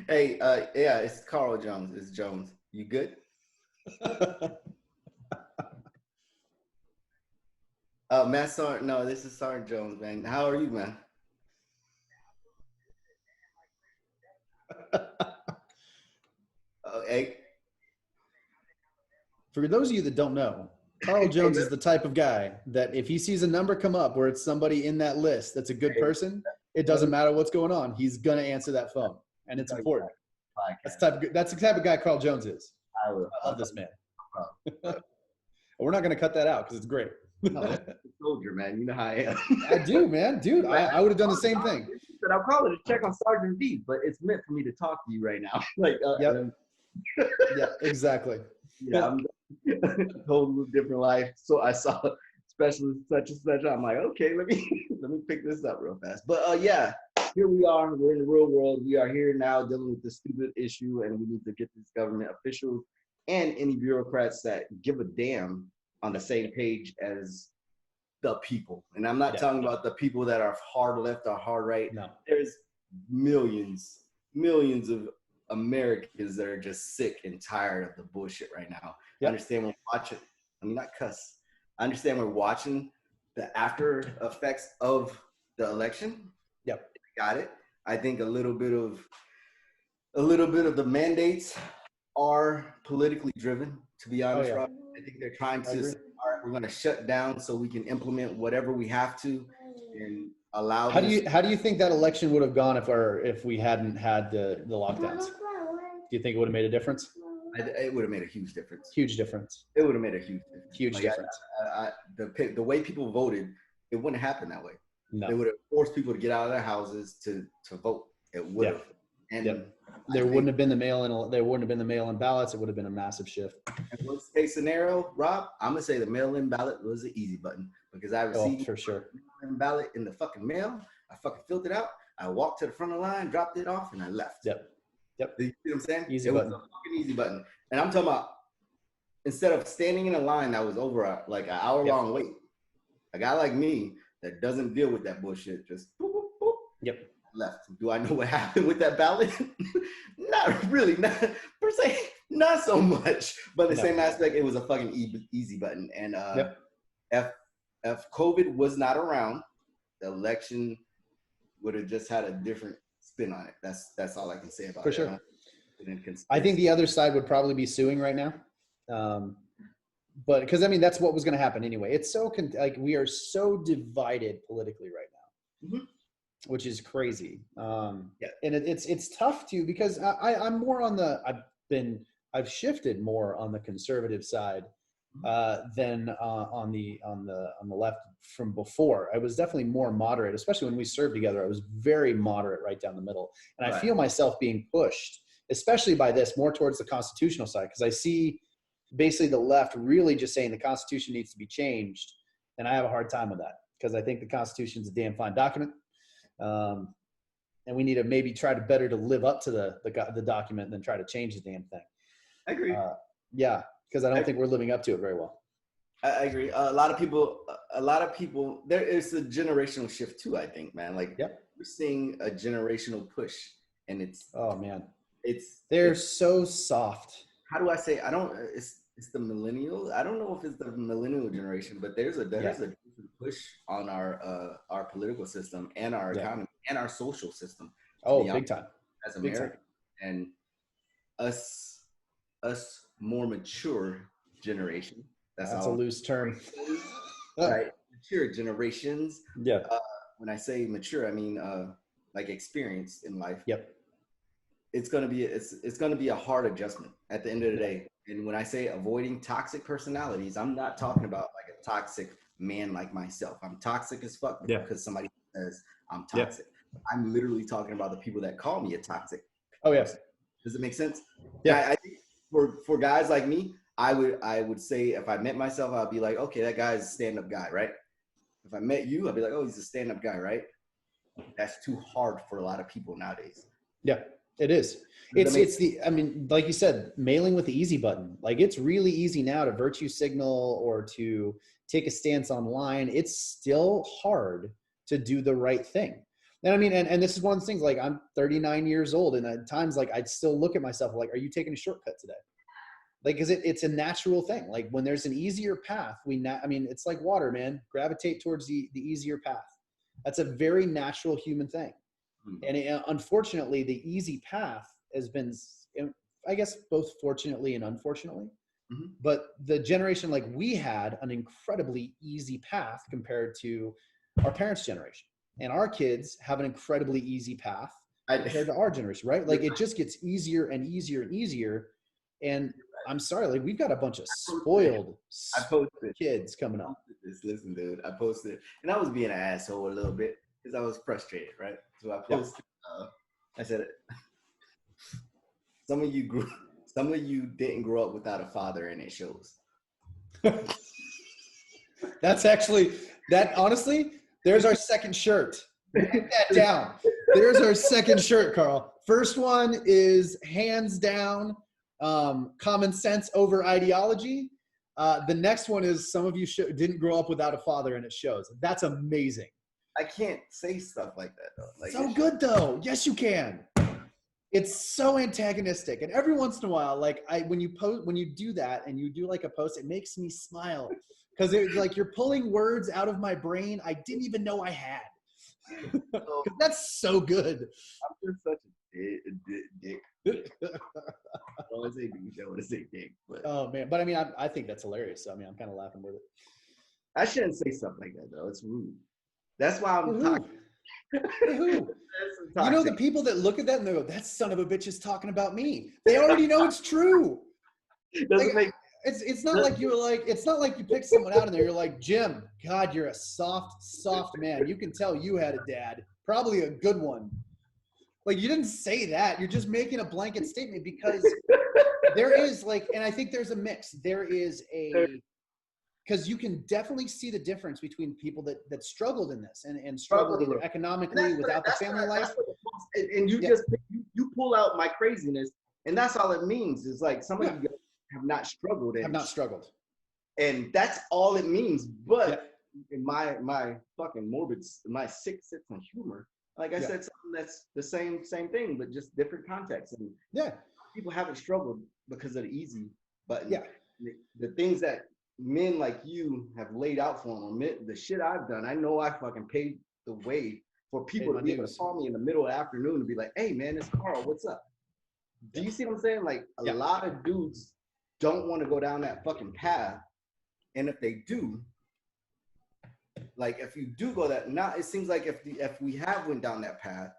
hey, yeah, it's Carl Jones. It's Jones. You good? Matt Sarn. No, this is Sarn Jones, man. How are you, man? Hey, For those of you that don't know, Carl Jones is the type of guy that if he sees a number come up where it's somebody in that list that's a good person, it doesn't matter what's going on. He's gonna answer that phone, and it's important. That's the type of guy Carl Jones is. I love this man. We're not gonna cut that out because it's great. No, I'm a soldier, man. You know how I am. I do, man. Dude, I would have done the same thing. But I'll call it a check on Sergeant V, but it's meant for me to talk to you right now. Like, yep. Yeah, exactly. Yeah, I'm a totally different life. So I saw specialist such and such. I'm like, okay, let me pick this up real fast. But yeah, here we are. We're in the real world. We are here now dealing with this stupid issue, and we need to get these government officials and any bureaucrats that give a damn on the same page as the people. And I'm not talking about the people that are hard left or hard right. No. There's millions of Americans that are just sick and tired of the bullshit right now. I understand we're watching, I mean, not cuss. I understand we're watching the after effects of the election. Yep. Got it. I think a little bit of the mandates are politically driven, to be honest, Rob. I think they're trying to say, all right, we're going to shut down so we can implement whatever we have to and allow. How do you think that election would have gone if we hadn't had the lockdowns? Do you think it would have made a difference? It would have made a huge difference. Huge difference. It would have made a huge difference. Huge difference. The way people voted, it wouldn't happen that way. No. They would have forced people to get out of their houses to vote. It would have. And there wouldn't have been the mail-in ballots. It would have been a massive shift. And worst case scenario, Rob, I'm gonna say the mail-in ballot was the easy button because I received for sure mail-in ballot in the fucking mail. I fucking filled it out. I walked to the front of the line, dropped it off, and I left. Yep. You see what I'm saying? Easy button. Was a fucking easy button. And I'm talking about instead of standing in a line that was over like an hour-long wait, a guy like me that doesn't deal with that bullshit just boop, boop, boop, left. Do I know what happened with that ballot? Not really, not per se, not so much. But the same aspect, it was a fucking easy button. And if COVID was not around, the election would have just had a different spin on it. That's all I can say about it. For sure. I think the other side would probably be suing right now. But because I mean, that's what was going to happen anyway. It's so we are so divided politically right now. Mm-hmm. Which is crazy. And it's tough too, because I'm more on I've shifted more on the conservative side than on the left from before. I was definitely more moderate, especially when we served together. I was very moderate right down the middle. And I feel myself being pushed, especially by this, more towards the constitutional side, because I see basically the left really just saying the Constitution needs to be changed. And I have a hard time with that because I think the Constitution is a damn fine document. And we need to maybe try to better to live up to the document than try to change the damn thing. I agree. Because I don't think we're living up to it very well. I agree. A lot of people, there is a generational shift too, I think, man. Like we're seeing a generational push and they're so soft. How do I say, it's the millennials. I don't know if it's the millennial generation, but there's a different push on our political system and our economy and our social system. Big time. As Americans. And us more mature generation. That's a loose term. Right. Mature generations. Yeah. When I say mature, I mean like experience in life. Yep. It's gonna be a hard adjustment at the end of the day. And when I say avoiding toxic personalities, I'm not talking about like a toxic man like myself. I'm toxic as fuck because somebody says I'm toxic. I'm literally talking about the people that call me a toxic. Oh yes. Does it make sense? Yeah. I think for guys like me, I would say if I met myself, I'd be like, okay, that guy's a stand-up guy, right? If I met you, I'd be like, oh, he's a stand-up guy, right? That's too hard for a lot of people nowadays. Yeah. It is. I mean, like you said, mailing with the easy button. Like it's really easy now to virtue signal or to take a stance online. It's still hard to do the right thing. And I mean, and this is one of the things, like I'm 39 years old, and at times like I'd still look at myself like, are you taking a shortcut today? Like, cause it's a natural thing. Like when there's an easier path, I mean, it's like water, man, gravitate towards the easier path. That's a very natural human thing. And unfortunately, the easy path has been, I guess, both fortunately and unfortunately, but the generation like we had an incredibly easy path compared to our parents' generation. And our kids have an incredibly easy path compared to our generation, right? Like it just gets easier and easier and easier. And I'm sorry, like we've got a bunch of spoiled kids coming up. Listen, dude, I posted, and I was being an asshole a little bit because I was frustrated, right? So I posted, I said, some of you didn't grow up without a father, and it shows. That's actually, honestly, there's our second shirt. Write that down. There's our second shirt, Carl. First one is hands down, common sense over ideology. The next one is some of you didn't grow up without a father, and it shows. That's amazing. I can't say stuff like that though. Like, so good though. Yes, you can. It's so antagonistic, and every once in a while, like when you do that and you do like a post, it makes me smile because it's like you're pulling words out of my brain I didn't even know I had. That's so good. I'm just such a dick. I want to say douche, I want to say dick. But. Oh man, but I mean, I think that's hilarious. So I mean, I'm kind of laughing with it. I shouldn't say stuff like that though. It's rude. That's why I'm talking. You know, the people that look at that and they go, that son of a bitch is talking about me. They already know it's true. It's not like you pick someone out and you're like, Jim, God, you're a soft man. You can tell you had a dad, probably a good one. Like you didn't say that. You're just making a blanket statement because there is like, and I think there's a mix. There is because you can definitely see the difference between people that struggled in this and struggled either economically without the family life. And you just you pull out my craziness, and that's all it means. Is like some of you guys have not struggled. And that's all it means. But in my fucking morbid, my sick sense of humor, like I said, something that's the same thing, but just different context. And people haven't struggled because of the easy button. The things that men like you have laid out for them, the shit I've done, I know I fucking paid the way for people to be able to call me in the middle of the afternoon and be like, hey man, it's Carl, what's up? Do you see what I'm saying? Like a lot of dudes don't want to go down that fucking path. And if they do, like if you do go that, now it seems like if we have went down that path,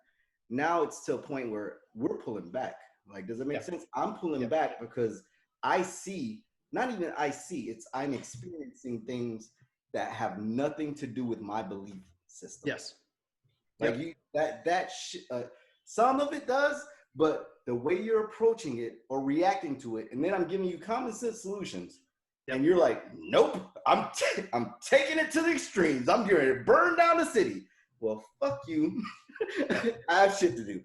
now it's to a point where we're pulling back. Like, does it make sense? I'm pulling back because I see, I'm experiencing things that have nothing to do with my belief system. Yes. Like some of it does, but the way you're approaching it or reacting to it, and then I'm giving you common sense solutions, and you're like, nope, I'm taking it to the extremes. I'm going to burn down the city. Well, fuck you. I have shit to do.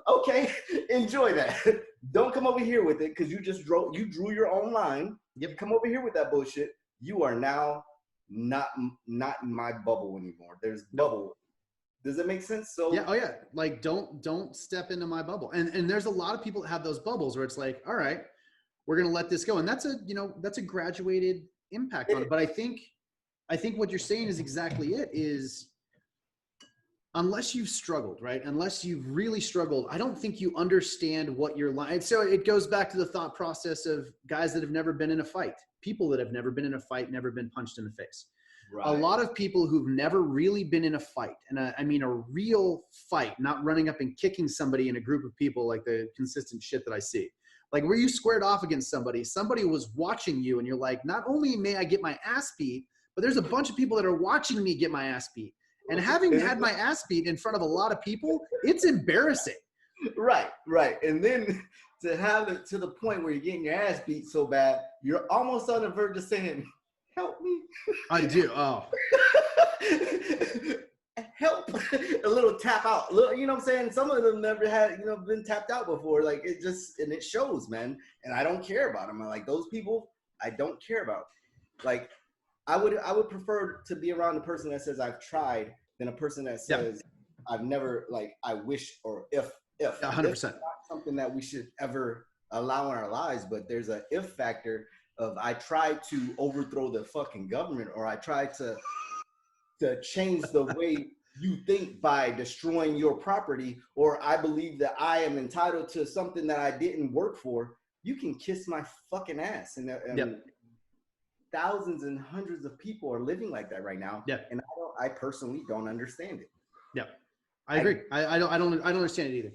Okay, enjoy that. Don't come over here with it because you drew your own line. Yep. Come over here with that bullshit. You are now not in my bubble anymore. There's bubble. Does it make sense? So like don't step into my bubble. And there's a lot of people that have those bubbles where it's like, all right, we're gonna let this go. And that's a graduated impact on it. But I think what you're saying is exactly it, is unless you've struggled, right? Unless you've really struggled, I don't think you understand what your life. So it goes back to the thought process of guys that have never been in a fight, people that have never been in a fight, never been punched in the face. Right. A lot of people who've never really been in a fight, and I mean a real fight, not running up and kicking somebody in a group of people like the consistent shit that I see. Like where you squared off against somebody was watching you and you're like, not only may I get my ass beat, but there's a bunch of people that are watching me get my ass beat. And having had my ass beat in front of a lot of people, it's embarrassing. Right. And then to have it to the point where you're getting your ass beat so bad, you're almost on the verge of saying, help me. I do. Oh. Help. A little tap out. You know what I'm saying? Some of them never had, been tapped out before. Like and it shows, man. And I don't care about them. Like those people, I don't care about. Like I would prefer to be around a person that says I've tried than a person that says I've never, like, I wish, or if. 100%. It's not something that we should ever allow in our lives, but there's a if factor of I tried to overthrow the fucking government, or I tried to change the way you think by destroying your property, or I believe that I am entitled to something that I didn't work for. You can kiss my fucking ass. And thousands and hundreds of people are living like that right now. Yeah. And I personally don't understand it. Yeah, I agree. I don't understand it either.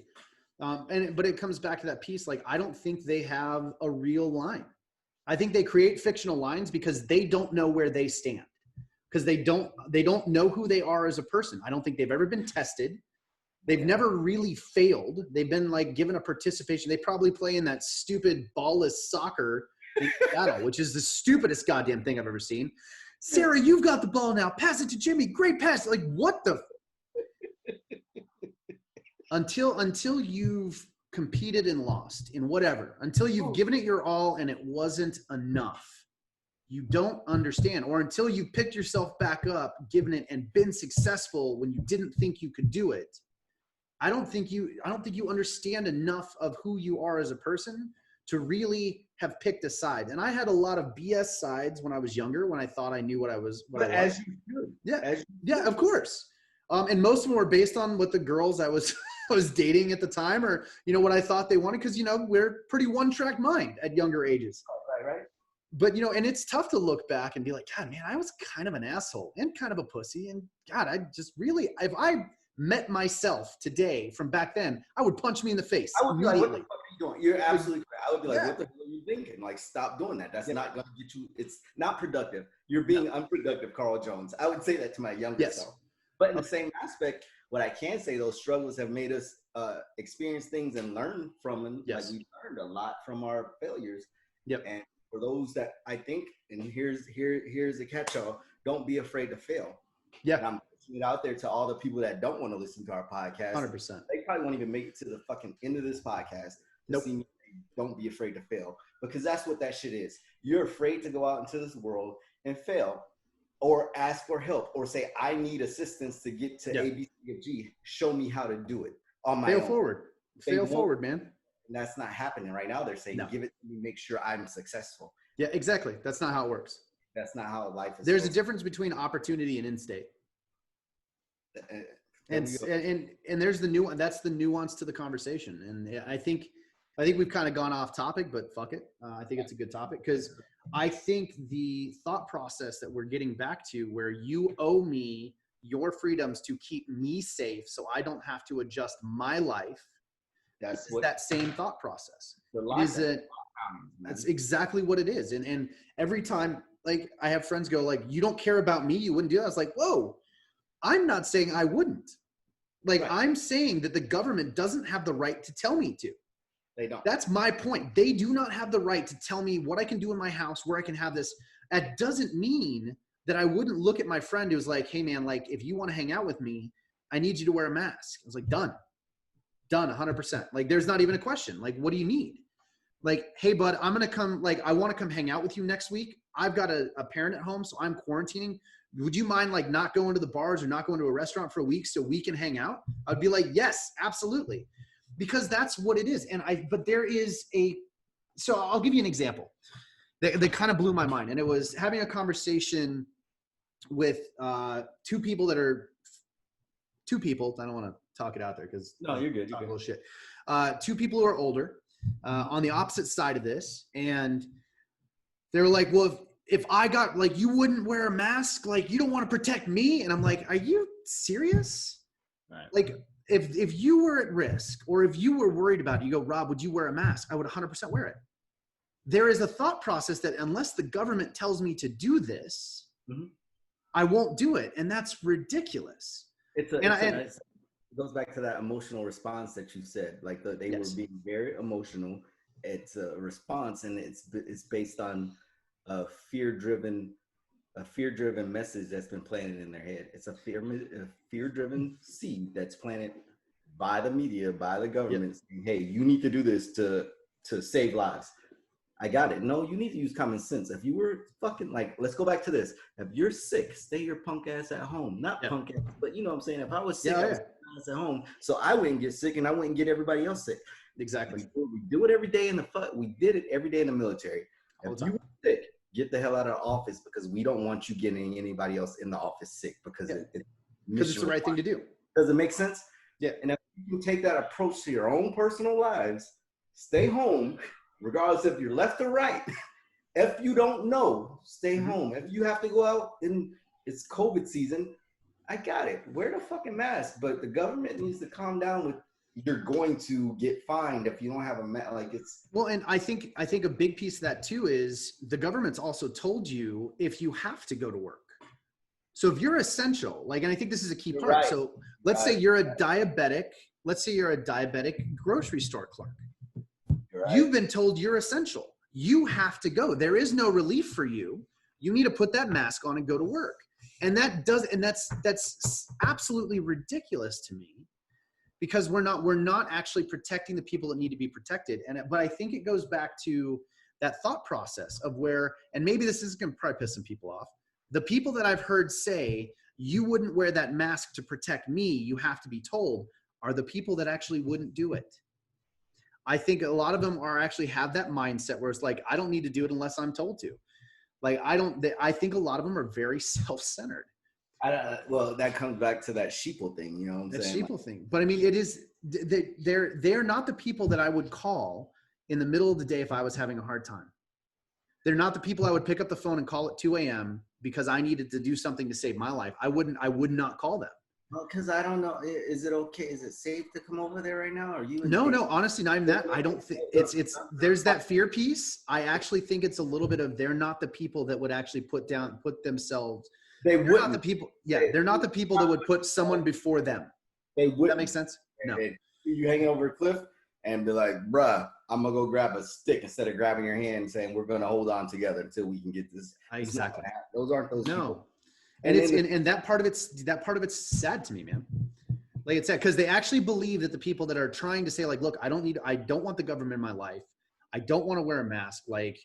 But it comes back to that piece. Like, I don't think they have a real line. I think they create fictional lines because they don't know where they stand, because they don't know who they are as a person. I don't think they've ever been tested. They've never really failed. They've been like given a participation. They probably play in that stupid ballless soccer in Seattle, which is the stupidest goddamn thing I've ever seen. Sarah, you've got the ball now. Pass it to Jimmy. Great pass. Like, what the? Until you've competed and lost in whatever, until you've given it your all and it wasn't enough, you don't understand. Or until you picked yourself back up, given it, and been successful when you didn't think you could do it. I don't think you understand enough of who you are as a person to really have picked a side. And I had a lot of BS sides when I was younger, when I thought I knew what I was. As you should. Yeah, of course. And most of them were based on what the girls I was dating at the time, or, you know, what I thought they wanted. Cause, you know, we're pretty one-track mind at younger ages. Right. But, you know, and it's tough to look back and be like, God, man, I was kind of an asshole and kind of a pussy. And God, I just really, if I met myself today from back then, I would punch me in the face immediately. Like, what the fuck are you doing? You're absolutely correct. I would be like, what the hell are you thinking? Like, stop doing that. That's not going to get you. It's not productive. You're being unproductive, Carl Jones. I would say that to my younger self. But in the same aspect, what I can say, those struggles have made us experience things and learn from them. Yes. Like, we learned a lot from our failures. Yep. And for those that, I think, and here's the catch-all: don't be afraid to fail. Yeah. And I'm pushing it out there to all the people that don't want to listen to our podcast. 100%. They probably won't even make it to the fucking end of this podcast. Nope. See me, don't be afraid to fail, because that's what that shit is. You're afraid to go out into this world and fail, or ask for help, or say, I need assistance to get to A, B, C, or G. Show me how to do it on my own. Fail forward, man. And that's not happening right now. They're saying, give it to me, make sure I'm successful. Yeah, exactly. That's not how it works. That's not how life is. There's a difference between opportunity and in-state. And there's that's the nuance to the conversation. And I think we've kind of gone off topic, but fuck it. I think it's a good topic, because I think the thought process that we're getting back to, where you owe me your freedoms to keep me safe so I don't have to adjust my life, that's that same thought process. That's exactly what it is. And every time, like, I have friends go like, you don't care about me, you wouldn't do that. I was like, whoa, I'm not saying I wouldn't. Like, I'm saying that the government doesn't have the right to tell me to. They don't. That's my point. They do not have the right to tell me what I can do in my house, where I can have this. That doesn't mean that I wouldn't look at my friend who's like, hey man, like, if you want to hang out with me, I need you to wear a mask. I was like, done 100%. Like, there's not even a question. Like, what do you need? Like, hey bud, I'm going to come, like, I want to come hang out with you next week. I've got a parent at home, so I'm quarantining. Would you mind, like, not going to the bars or not going to a restaurant for a week so we can hang out? I'd be like, yes, absolutely. Because that's what it is. But there is so I'll give you an example that kind of blew my mind. And it was having a conversation with two people. I don't want to talk it out there because no, you're good. Talk a little shit. Two people who are older on the opposite side of this. And they were like, well, if I got, like, you wouldn't wear a mask, like, you don't want to protect me. And I'm like, are you serious? Right. Like, if you were at risk, or if you were worried about it, you go, Rob, would you wear a mask? I would 100% wear it. There is a thought process that unless the government tells me to do this, I won't do it. And that's ridiculous. It goes back to that emotional response that you said. Like, they were being very emotional. It's a response, and it's based on a fear-driven message that's been planted in their head. It's a fear-driven seed that's planted by the media, by the government, saying, hey, you need to do this to save lives. I got it. No, you need to use common sense. If you were fucking like, let's go back to this. If you're sick, stay your punk ass at home. Not punk ass, but you know what I'm saying? If I was sick, I was at home. So I wouldn't get sick and I wouldn't get everybody else sick. Exactly. We do it every day in the we did it every day in the military. If you were sick, get the hell out of the office because we don't want you getting anybody else in the office sick because it's the right thing to do. Does it make sense? Yeah. And if you can take that approach to your own personal lives, stay home, regardless if you're left or right. If you don't know, stay home. If you have to go out and it's COVID season, I got it. Wear the fucking mask. But the government needs to calm down with you're going to get fined if you don't have a mask. Like it's well, and I think a big piece of that too is the government's also told you if you have to go to work. So if you're essential, like, and I think this is a key part. Right. So let's say you're a diabetic. Let's say you're a diabetic grocery store clerk. Right. You've been told you're essential. You have to go. There is no relief for you. You need to put that mask on and go to work. And that's absolutely ridiculous to me because we're not actually protecting the people that need to be protected. But I think it goes back to that thought process of where, and maybe this is going to probably piss some people off. The people that I've heard say, you wouldn't wear that mask to protect me, you have to be told, are the people that actually wouldn't do it. I think a lot of them actually have that mindset where it's like, I don't need to do it unless I'm told to. Like, I think a lot of them are very self-centered. Well, that comes back to that sheeple thing, you know what I'm saying? That sheeple thing. But I mean, it is, they're not the people that I would call in the middle of the day if I was having a hard time. They're not the people I would pick up the phone and call at 2 a.m. because I needed to do something to save my life. I would not call them. Well, because I don't know. Is it okay? Is it safe to come over there right now? Are you? No, honestly, not even that. I don't think there's that fear piece. I actually think it's a little bit of, they're not the people that would actually put themselves. They're not the people. Yeah. They're not the people that would put someone before them. They would. That makes sense? No. You hanging over a cliff and be like, bruh, I'm going to go grab a stick instead of grabbing your hand and saying, we're going to hold on together until we can get this. Exactly. Those aren't those people. And that part of it's sad to me, man. Like it's sad because they actually believe that the people that are trying to say like, look, I don't want the government in my life. I don't want to wear a mask. Like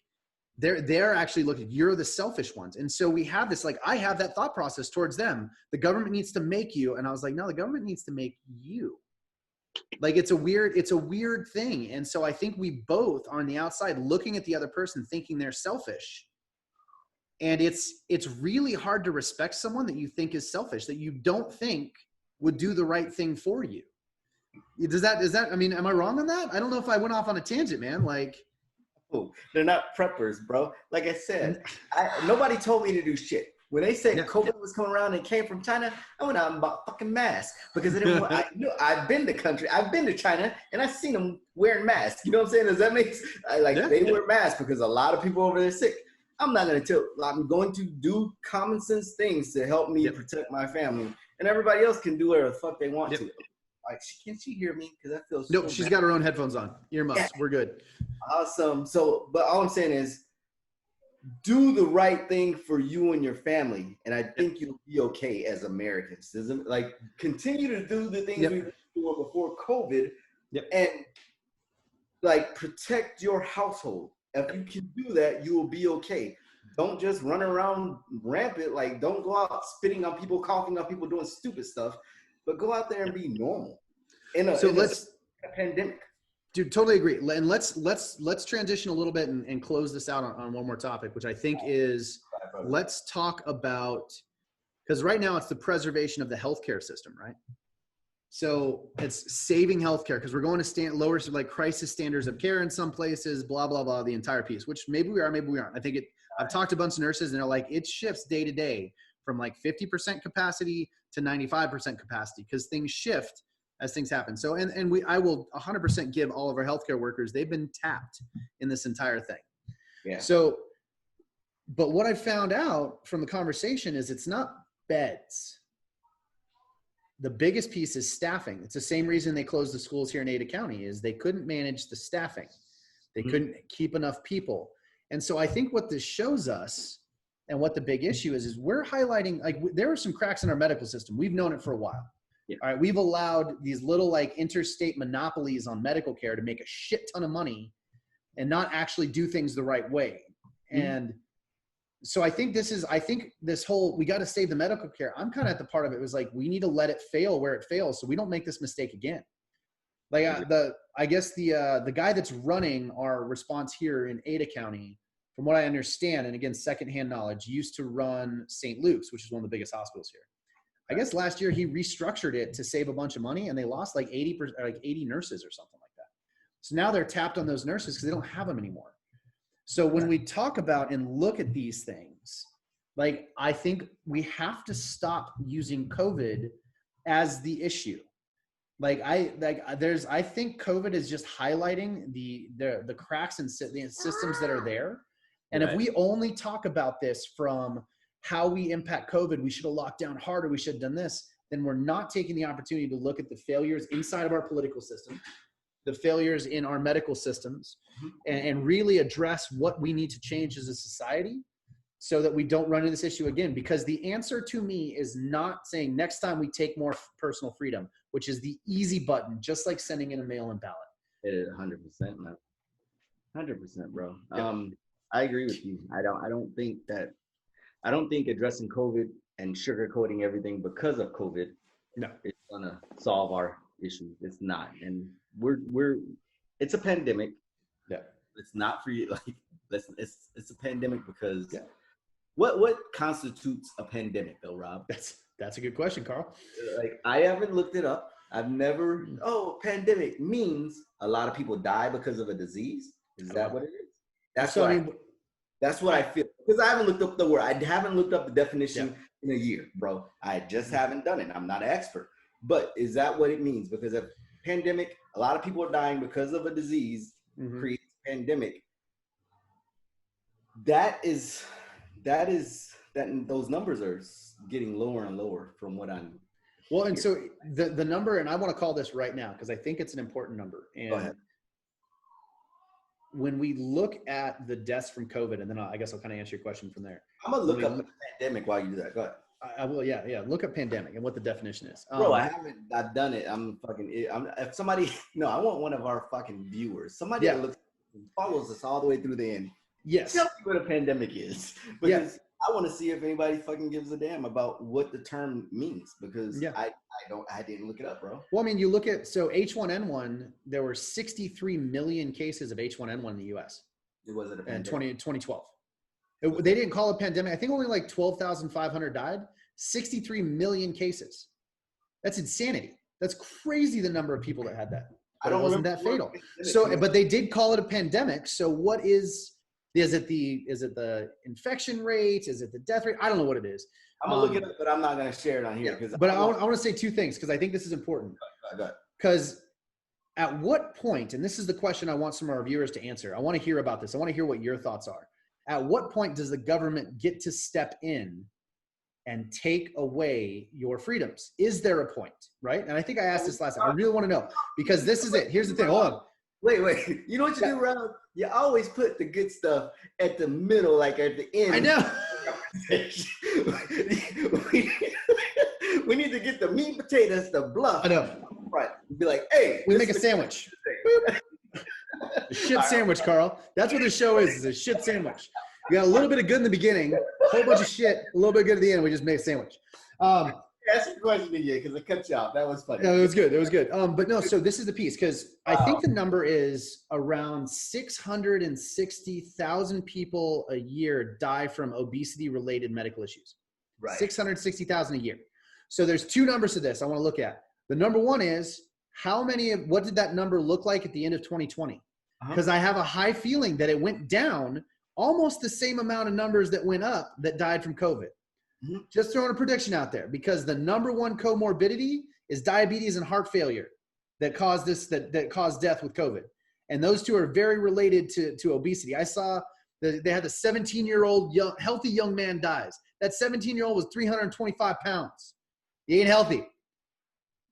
they're actually looking, you're the selfish ones. And so we have this, like, I have that thought process towards them. The government needs to make you. And I was like, no, the government needs to make you. Like it's a weird thing. And so I think we both are on the outside looking at the other person thinking they're selfish. And it's really hard to respect someone that you think is selfish, that you don't think would do the right thing for you. Does that, I mean, am I wrong on that? I don't know if I went off on a tangent, man. Like, oh, they're not preppers, bro. Like I said, nobody told me to do shit. When they said COVID was coming around and came from China, I went out and bought fucking masks because I didn't want, I've been to China and I've seen them wearing masks. You know what I'm saying? Does that make sense? They wear masks because a lot of people over there are sick. I'm not going to I'm going to do common sense things to help me protect my family, and everybody else can do whatever the fuck they want to. Like, can she hear me? Because that feels nope. She's got her own headphones on, earmuffs. Yeah. We're good. Awesome. So, but all I'm saying is, do the right thing for you and your family, and I think you'll be okay as Americans. Like, continue to do the things we were doing before COVID, and like protect your household. If you can do that, you will be okay. Don't just run around rampant. Like, don't go out spitting on people, coughing on people, doing stupid stuff, but go out there and be normal. In a pandemic. Dude, totally agree. And let's transition a little bit and close this out on one more topic, which I think is, let's talk about, because right now it's the preservation of the healthcare system, right? So it's saving healthcare because we're going to lower like crisis standards of care in some places, blah, blah, blah, the entire piece, which maybe we are, maybe we aren't. I think I've talked to a bunch of nurses and they're like, it shifts day to day from like 50% capacity to 95% capacity because things shift as things happen. So, I will 100% give all of our healthcare workers, they've been tapped in this entire thing. Yeah. So, but what I found out from the conversation is it's not beds. The biggest piece is staffing. It's the same reason they closed the schools here in Ada County is they couldn't manage the staffing. They couldn't keep enough people. And so I think what this shows us and what the big issue is we're highlighting, like there are some cracks in our medical system. We've known it for a while. Yeah. All right. We've allowed these little like interstate monopolies on medical care to make a shit ton of money and not actually do things the right way. And so I think this whole, we got to save the medical care. I'm kind of at the part of it was like, we need to let it fail where it fails so we don't make this mistake again. Like I guess the guy that's running our response here in Ada County, from what I understand, and again, secondhand knowledge, used to run St. Luke's, which is one of the biggest hospitals here. I guess last year he restructured it to save a bunch of money, and they lost like 80 nurses or something like that. So now they're tapped on those nurses because they don't have them anymore. So when we talk about and look at these things, like, I think we have to stop using COVID as the issue. I think COVID is just highlighting the cracks in the systems that are there. And if we only talk about this from how we impact COVID, we should have locked down harder, we should have done this, then we're not taking the opportunity to look at the failures inside of our political system, the failures in our medical systems, and really address what we need to change as a society so that we don't run into this issue again. Because the answer to me is not saying next time we take more personal freedom, which is the easy button, just like sending in a mail-in ballot. It is 100%, man. 100%, bro. I agree with you. I don't think addressing COVID and sugarcoating everything because of COVID is gonna solve our issues. It's not. And it's a pandemic. Yeah. It's not for you. Like, it's a pandemic because what constitutes a pandemic though, Rob? That's a good question, Carl. Like, I haven't looked it up. I've never, pandemic means a lot of people die because of a disease. Is that what it is? That's what I feel. Because I haven't looked up the word. I haven't looked up the definition in a year, bro. I just haven't done it. I'm not an expert. But is that what it means? Because a pandemic, a lot of people are dying because of a disease, creates a pandemic. Those numbers are getting lower and lower from what I'm Well, and so the number, and I want to call this right now because I think it's an important number. And Go ahead. When we look at the deaths from COVID, and then I guess I'll kind of answer your question from there. I'm gonna look up the pandemic while you do that. Go ahead. I will, yeah. Look up pandemic and what the definition is. Bro, I've done it. If somebody, I want one of our fucking viewers, somebody that follows us all the way through the end. Yes. Tell me what a pandemic is, because I want to see if anybody fucking gives a damn about what the term means, because I didn't look it up, bro. Well, I mean, you look at, so H1N1, there were 63 million cases of H1N1 in the US. It wasn't a pandemic. In 2012. They didn't call it a pandemic. I think only like 12,500 died. 63 million cases. That's insanity. That's crazy, the number of people that had that. But it wasn't that fatal. So, but they did call it a pandemic. So what is it the infection rate? Is it the death rate? I don't know what it is. I'm gonna look it up, but I'm not gonna share it on here. But I want to say two things, because I think this is important. Because at what point, and this is the question I want some of our viewers to answer. I want to hear about this. I want to hear what your thoughts are. At what point does the government get to step in and take away your freedoms? Is there a point, right? And I think I asked this last time. I really want to know, because this is it. Here's the thing. Hold on. Wait. You know what you do, Rob? You always put the good stuff at the middle, like at the end. I know. We need to get the meat and potatoes, the bluff. I know. Right. Be like, hey. We make a sandwich. A shit sandwich, Carl. That's what the show is a shit sandwich. You got a little bit of good in the beginning, a whole bunch of shit, a little bit of good at the end. We just made a sandwich. Ask a question again, because it cut you out. That was funny. No, it was good. It was good. But no, so this is the piece, because I think the number is around 660,000 people a year die from obesity-related medical issues. Right. 660,000 a year. So there's two numbers to this I want to look at. The number one is what did that number look like at the end of 2020? Because I have a high feeling that it went down almost the same amount of numbers that went up that died from COVID. Just throwing a prediction out there, because the number one comorbidity is diabetes and heart failure that caused that caused death with COVID. And those two are very related to obesity. I saw that they had a 17-year-old healthy young man dies. That 17-year-old was 325 pounds. He ain't healthy.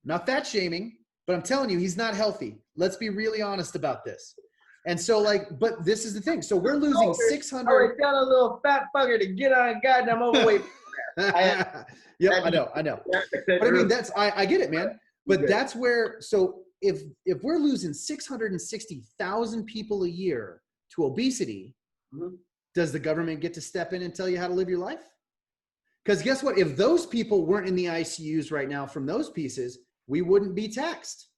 Not fat shaming, but I'm telling you, he's not healthy. Let's be really honest about this. And so, but this is the thing. So we're losing 600. Tell a little fat fucker to get on a goddamn overweight. Yep, I know. But I mean, I get it, man. But that's where, so if we're losing 660,000 people a year to obesity, does the government get to step in and tell you how to live your life? Because guess what? If those people weren't in the ICUs right now from those pieces, we wouldn't be taxed.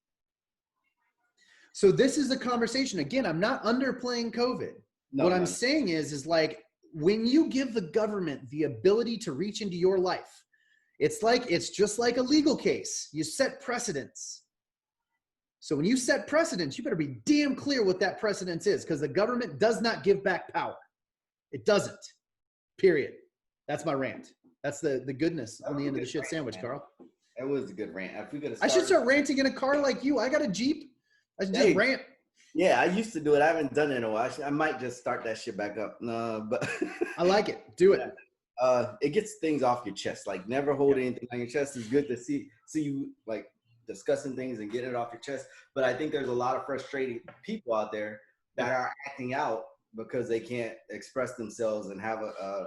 So this is the conversation. Again, I'm not underplaying COVID. What I'm saying is like, when you give the government the ability to reach into your life, it's just like a legal case. You set precedents. So when you set precedents, you better be damn clear what that precedence is, because the government does not give back power. It doesn't. Period. That's my rant. That's the goodness on the end of the shit sandwich, Carl. That was a good rant. If we I should start ranting in a car like you. I got a Jeep. I should just rant. Yeah, I used to do it. I haven't done it in a while. I might just start that shit back up. No, but I like it. Do it. It gets things off your chest. Like, never hold anything on your chest. It's good to see you like discussing things and getting it off your chest. But I think there's a lot of frustrated people out there that are acting out because they can't express themselves and have a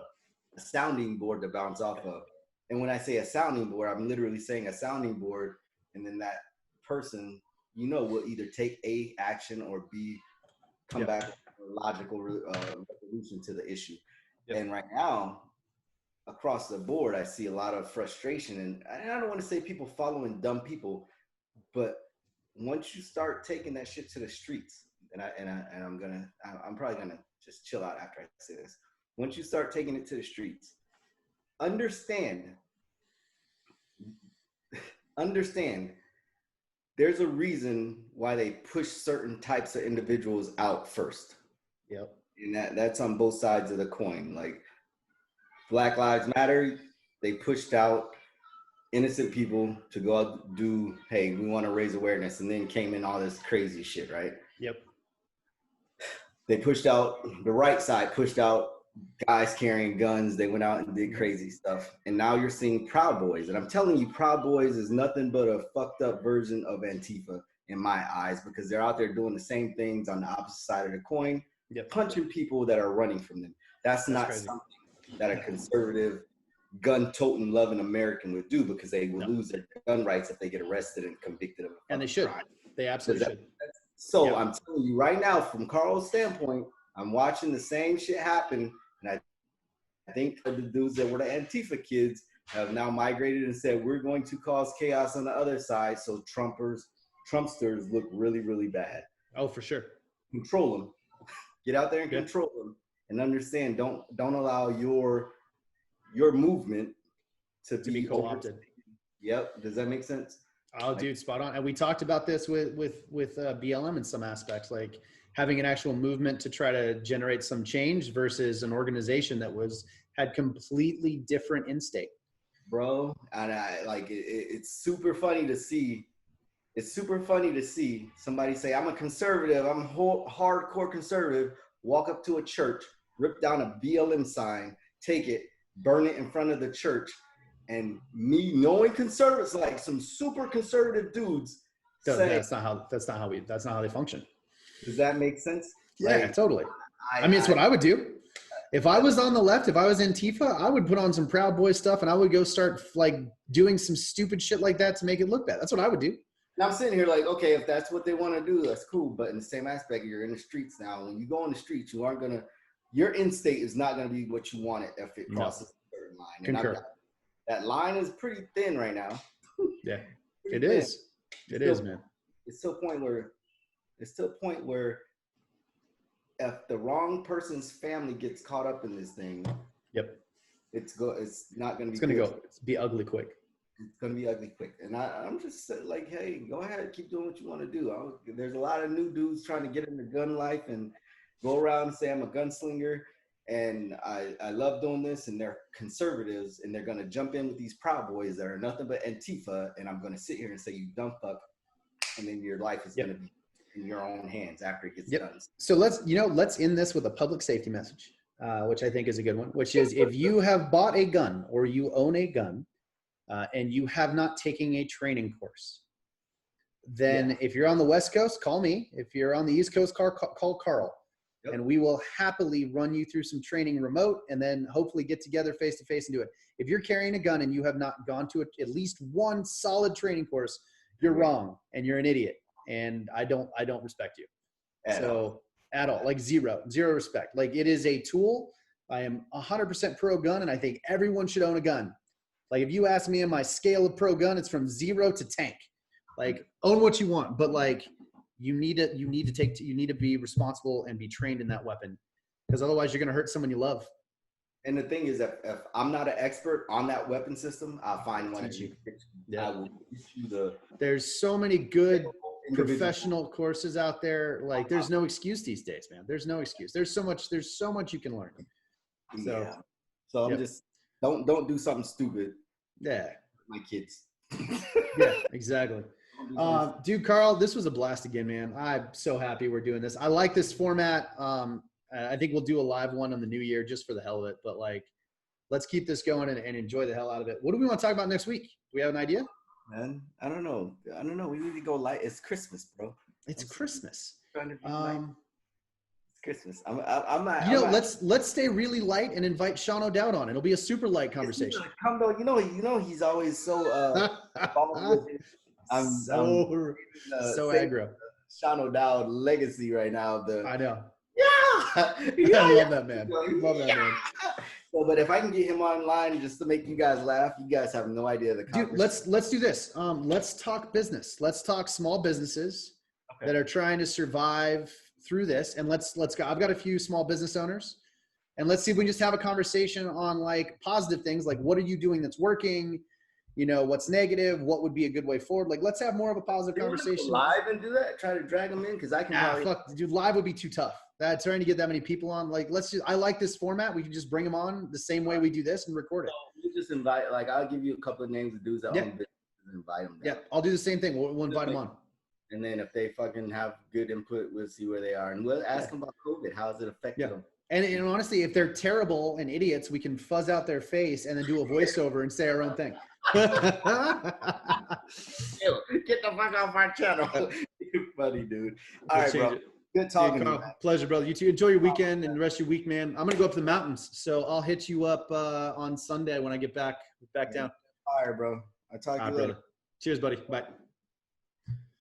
sounding board to bounce off of. And when I say a sounding board, I'm literally saying a sounding board, and then that person, will either take A, action, or B, come back with a logical resolution to the issue. And right now, across the board, I see a lot of frustration, and I don't want to say people following dumb people, but once you start taking that shit to the streets, I'm probably gonna just chill out after I say this. Once you start taking it to the streets, understand, there's a reason why they push certain types of individuals out first. Yep. And that's on both sides of the coin. Like, Black Lives Matter, they pushed out innocent people to go out do, hey, we want to raise awareness, and then came in all this crazy shit, right? Yep. They pushed out, the right side pushed out guys carrying guns. They went out and did crazy stuff. And now you're seeing Proud Boys. And I'm telling you, Proud Boys is nothing but a fucked up version of Antifa in my eyes, because they're out there doing the same things on the opposite side of the coin, punching people that are running from them. That's not crazy. Something that a conservative, gun-toting, loving American would do, because they will lose their gun rights if they get arrested and convicted of a And they should. crime. They absolutely should. So I'm telling you right now, from Carl's standpoint, I'm watching the same shit happen. And I think the dudes that were the Antifa kids have now migrated and said, we're going to cause chaos on the other side, so Trumpsters look really, really bad. Oh, for sure. Control them. Get out there and control them. And understand, don't allow your movement to be co-opted. Yep. Does that make sense? Oh, dude, spot on. And we talked about this with BLM in some aspects, like having an actual movement to try to generate some change versus an organization that had completely different instinct. Bro, and it's super funny to see. It's super funny to see somebody say, I'm a conservative, I'm hardcore conservative, walk up to a church, rip down a BLM sign, take it, burn it in front of the church, and me knowing conservatives, like some super conservative dudes, that's not how they function. Does that make sense? Yeah, like, totally. I mean, it's what I would do. If I was on the left, if I was Antifa, I would put on some Proud Boy stuff and I would go start like doing some stupid shit like that to make it look bad. That's what I would do. Now I'm sitting here like, okay, if that's what they want to do, that's cool. But in the same aspect, you're in the streets now. When you go in the streets, your end state is not going to be what you want it if it crosses a certain line. Concur. That line is pretty thin right now. Yeah, it is. It is, man. It's to a point where if the wrong person's family gets caught up in this thing, it's not going to be. It's going to be ugly quick. It's going to be ugly quick. And I'm just like, hey, go ahead, keep doing what you want to do. There's a lot of new dudes trying to get into gun life and go around and say I'm a gunslinger. And I love doing this, and they're conservatives, and they're going to jump in with these Proud Boys that are nothing but Antifa, and I'm going to sit here and say, you dumb fuck, and then your life is going to be in your own hands after it gets done. So let's end this with a public safety message, which I think is a good one, which is if you have bought a gun or you own a gun and you have not taken a training course, then if you're on the West Coast, call me. If you're on the East Coast, call Carl. Yep. And we will happily run you through some training remote and then hopefully get together face to face and do it. If you're carrying a gun and you have not gone to at least one solid training course, you're wrong and you're an idiot. And I don't respect you. So at all. Like zero respect. Like it is a tool. I am 100% pro gun, and I think everyone should own a gun. Like if you ask me in my scale of pro gun, it's from 0 to tank. Like own what you want, but like you need to be responsible and be trained in that weapon, because otherwise you're going to hurt someone you love. And the thing is that if I'm not an expert on that weapon system, I'll find one. Teach you. I will teach you the. There's so many good professional courses out there. Like there's no excuse these days, man. There's no excuse. There's so much you can learn. So I'm just don't do something stupid. Yeah. My kids. Yeah, exactly. Dude, Carl, this was a blast again, man. I'm so happy we're doing this. I like this format. I think we'll do a live one on the new year just for the hell of it. But like, let's keep this going and enjoy the hell out of it. What do we want to talk about next week? Do we have an idea? Man, I don't know. We need to go light. It's Christmas, bro. It's Christmas. Trying to be light. It's Christmas. Let's stay really light and invite Sean O'Dowd on. It'll be a super light conversation. Come though, you know he's always so I'm so aggro. Sean O'Dowd legacy right now. I know. Yeah. I love that man. Love that man. So, but if I can get him online just to make you guys laugh, you guys have no idea the conversation. Dude, let's do this. Let's talk business. Let's talk small businesses that are trying to survive through this. And let's go. I've got a few small business owners, and let's see if we can just have a conversation on like positive things. Like, what are you doing that's working? You know, what's negative? What would be a good way forward? Like, let's have more of a positive conversation. Live and do that? Try to drag them in? Because I can dude, live would be too tough. Trying to get that many people on. Like, I like this format. We can just bring them on the same way we do this and record it. So you just invite, like, I'll give you a couple of names of dudes that own businesses and invite them down. Yeah, I'll do the same thing. We'll invite them on. And then if they fucking have good input, we'll see where they are. And we'll ask them about COVID. How's it affected them? And honestly, if they're terrible and idiots, we can fuzz out their face and then do a voiceover and say our own thing. Get the fuck off my channel. You're funny, dude. All right, bro. Good talking to you. Pleasure, brother. You too. Enjoy your weekend and the rest of your week, man. I'm going to go up to the mountains, so I'll hit you up on Sunday when I get back down. All right, bro. I'll talk to you later. Brother. Cheers, buddy. Bye.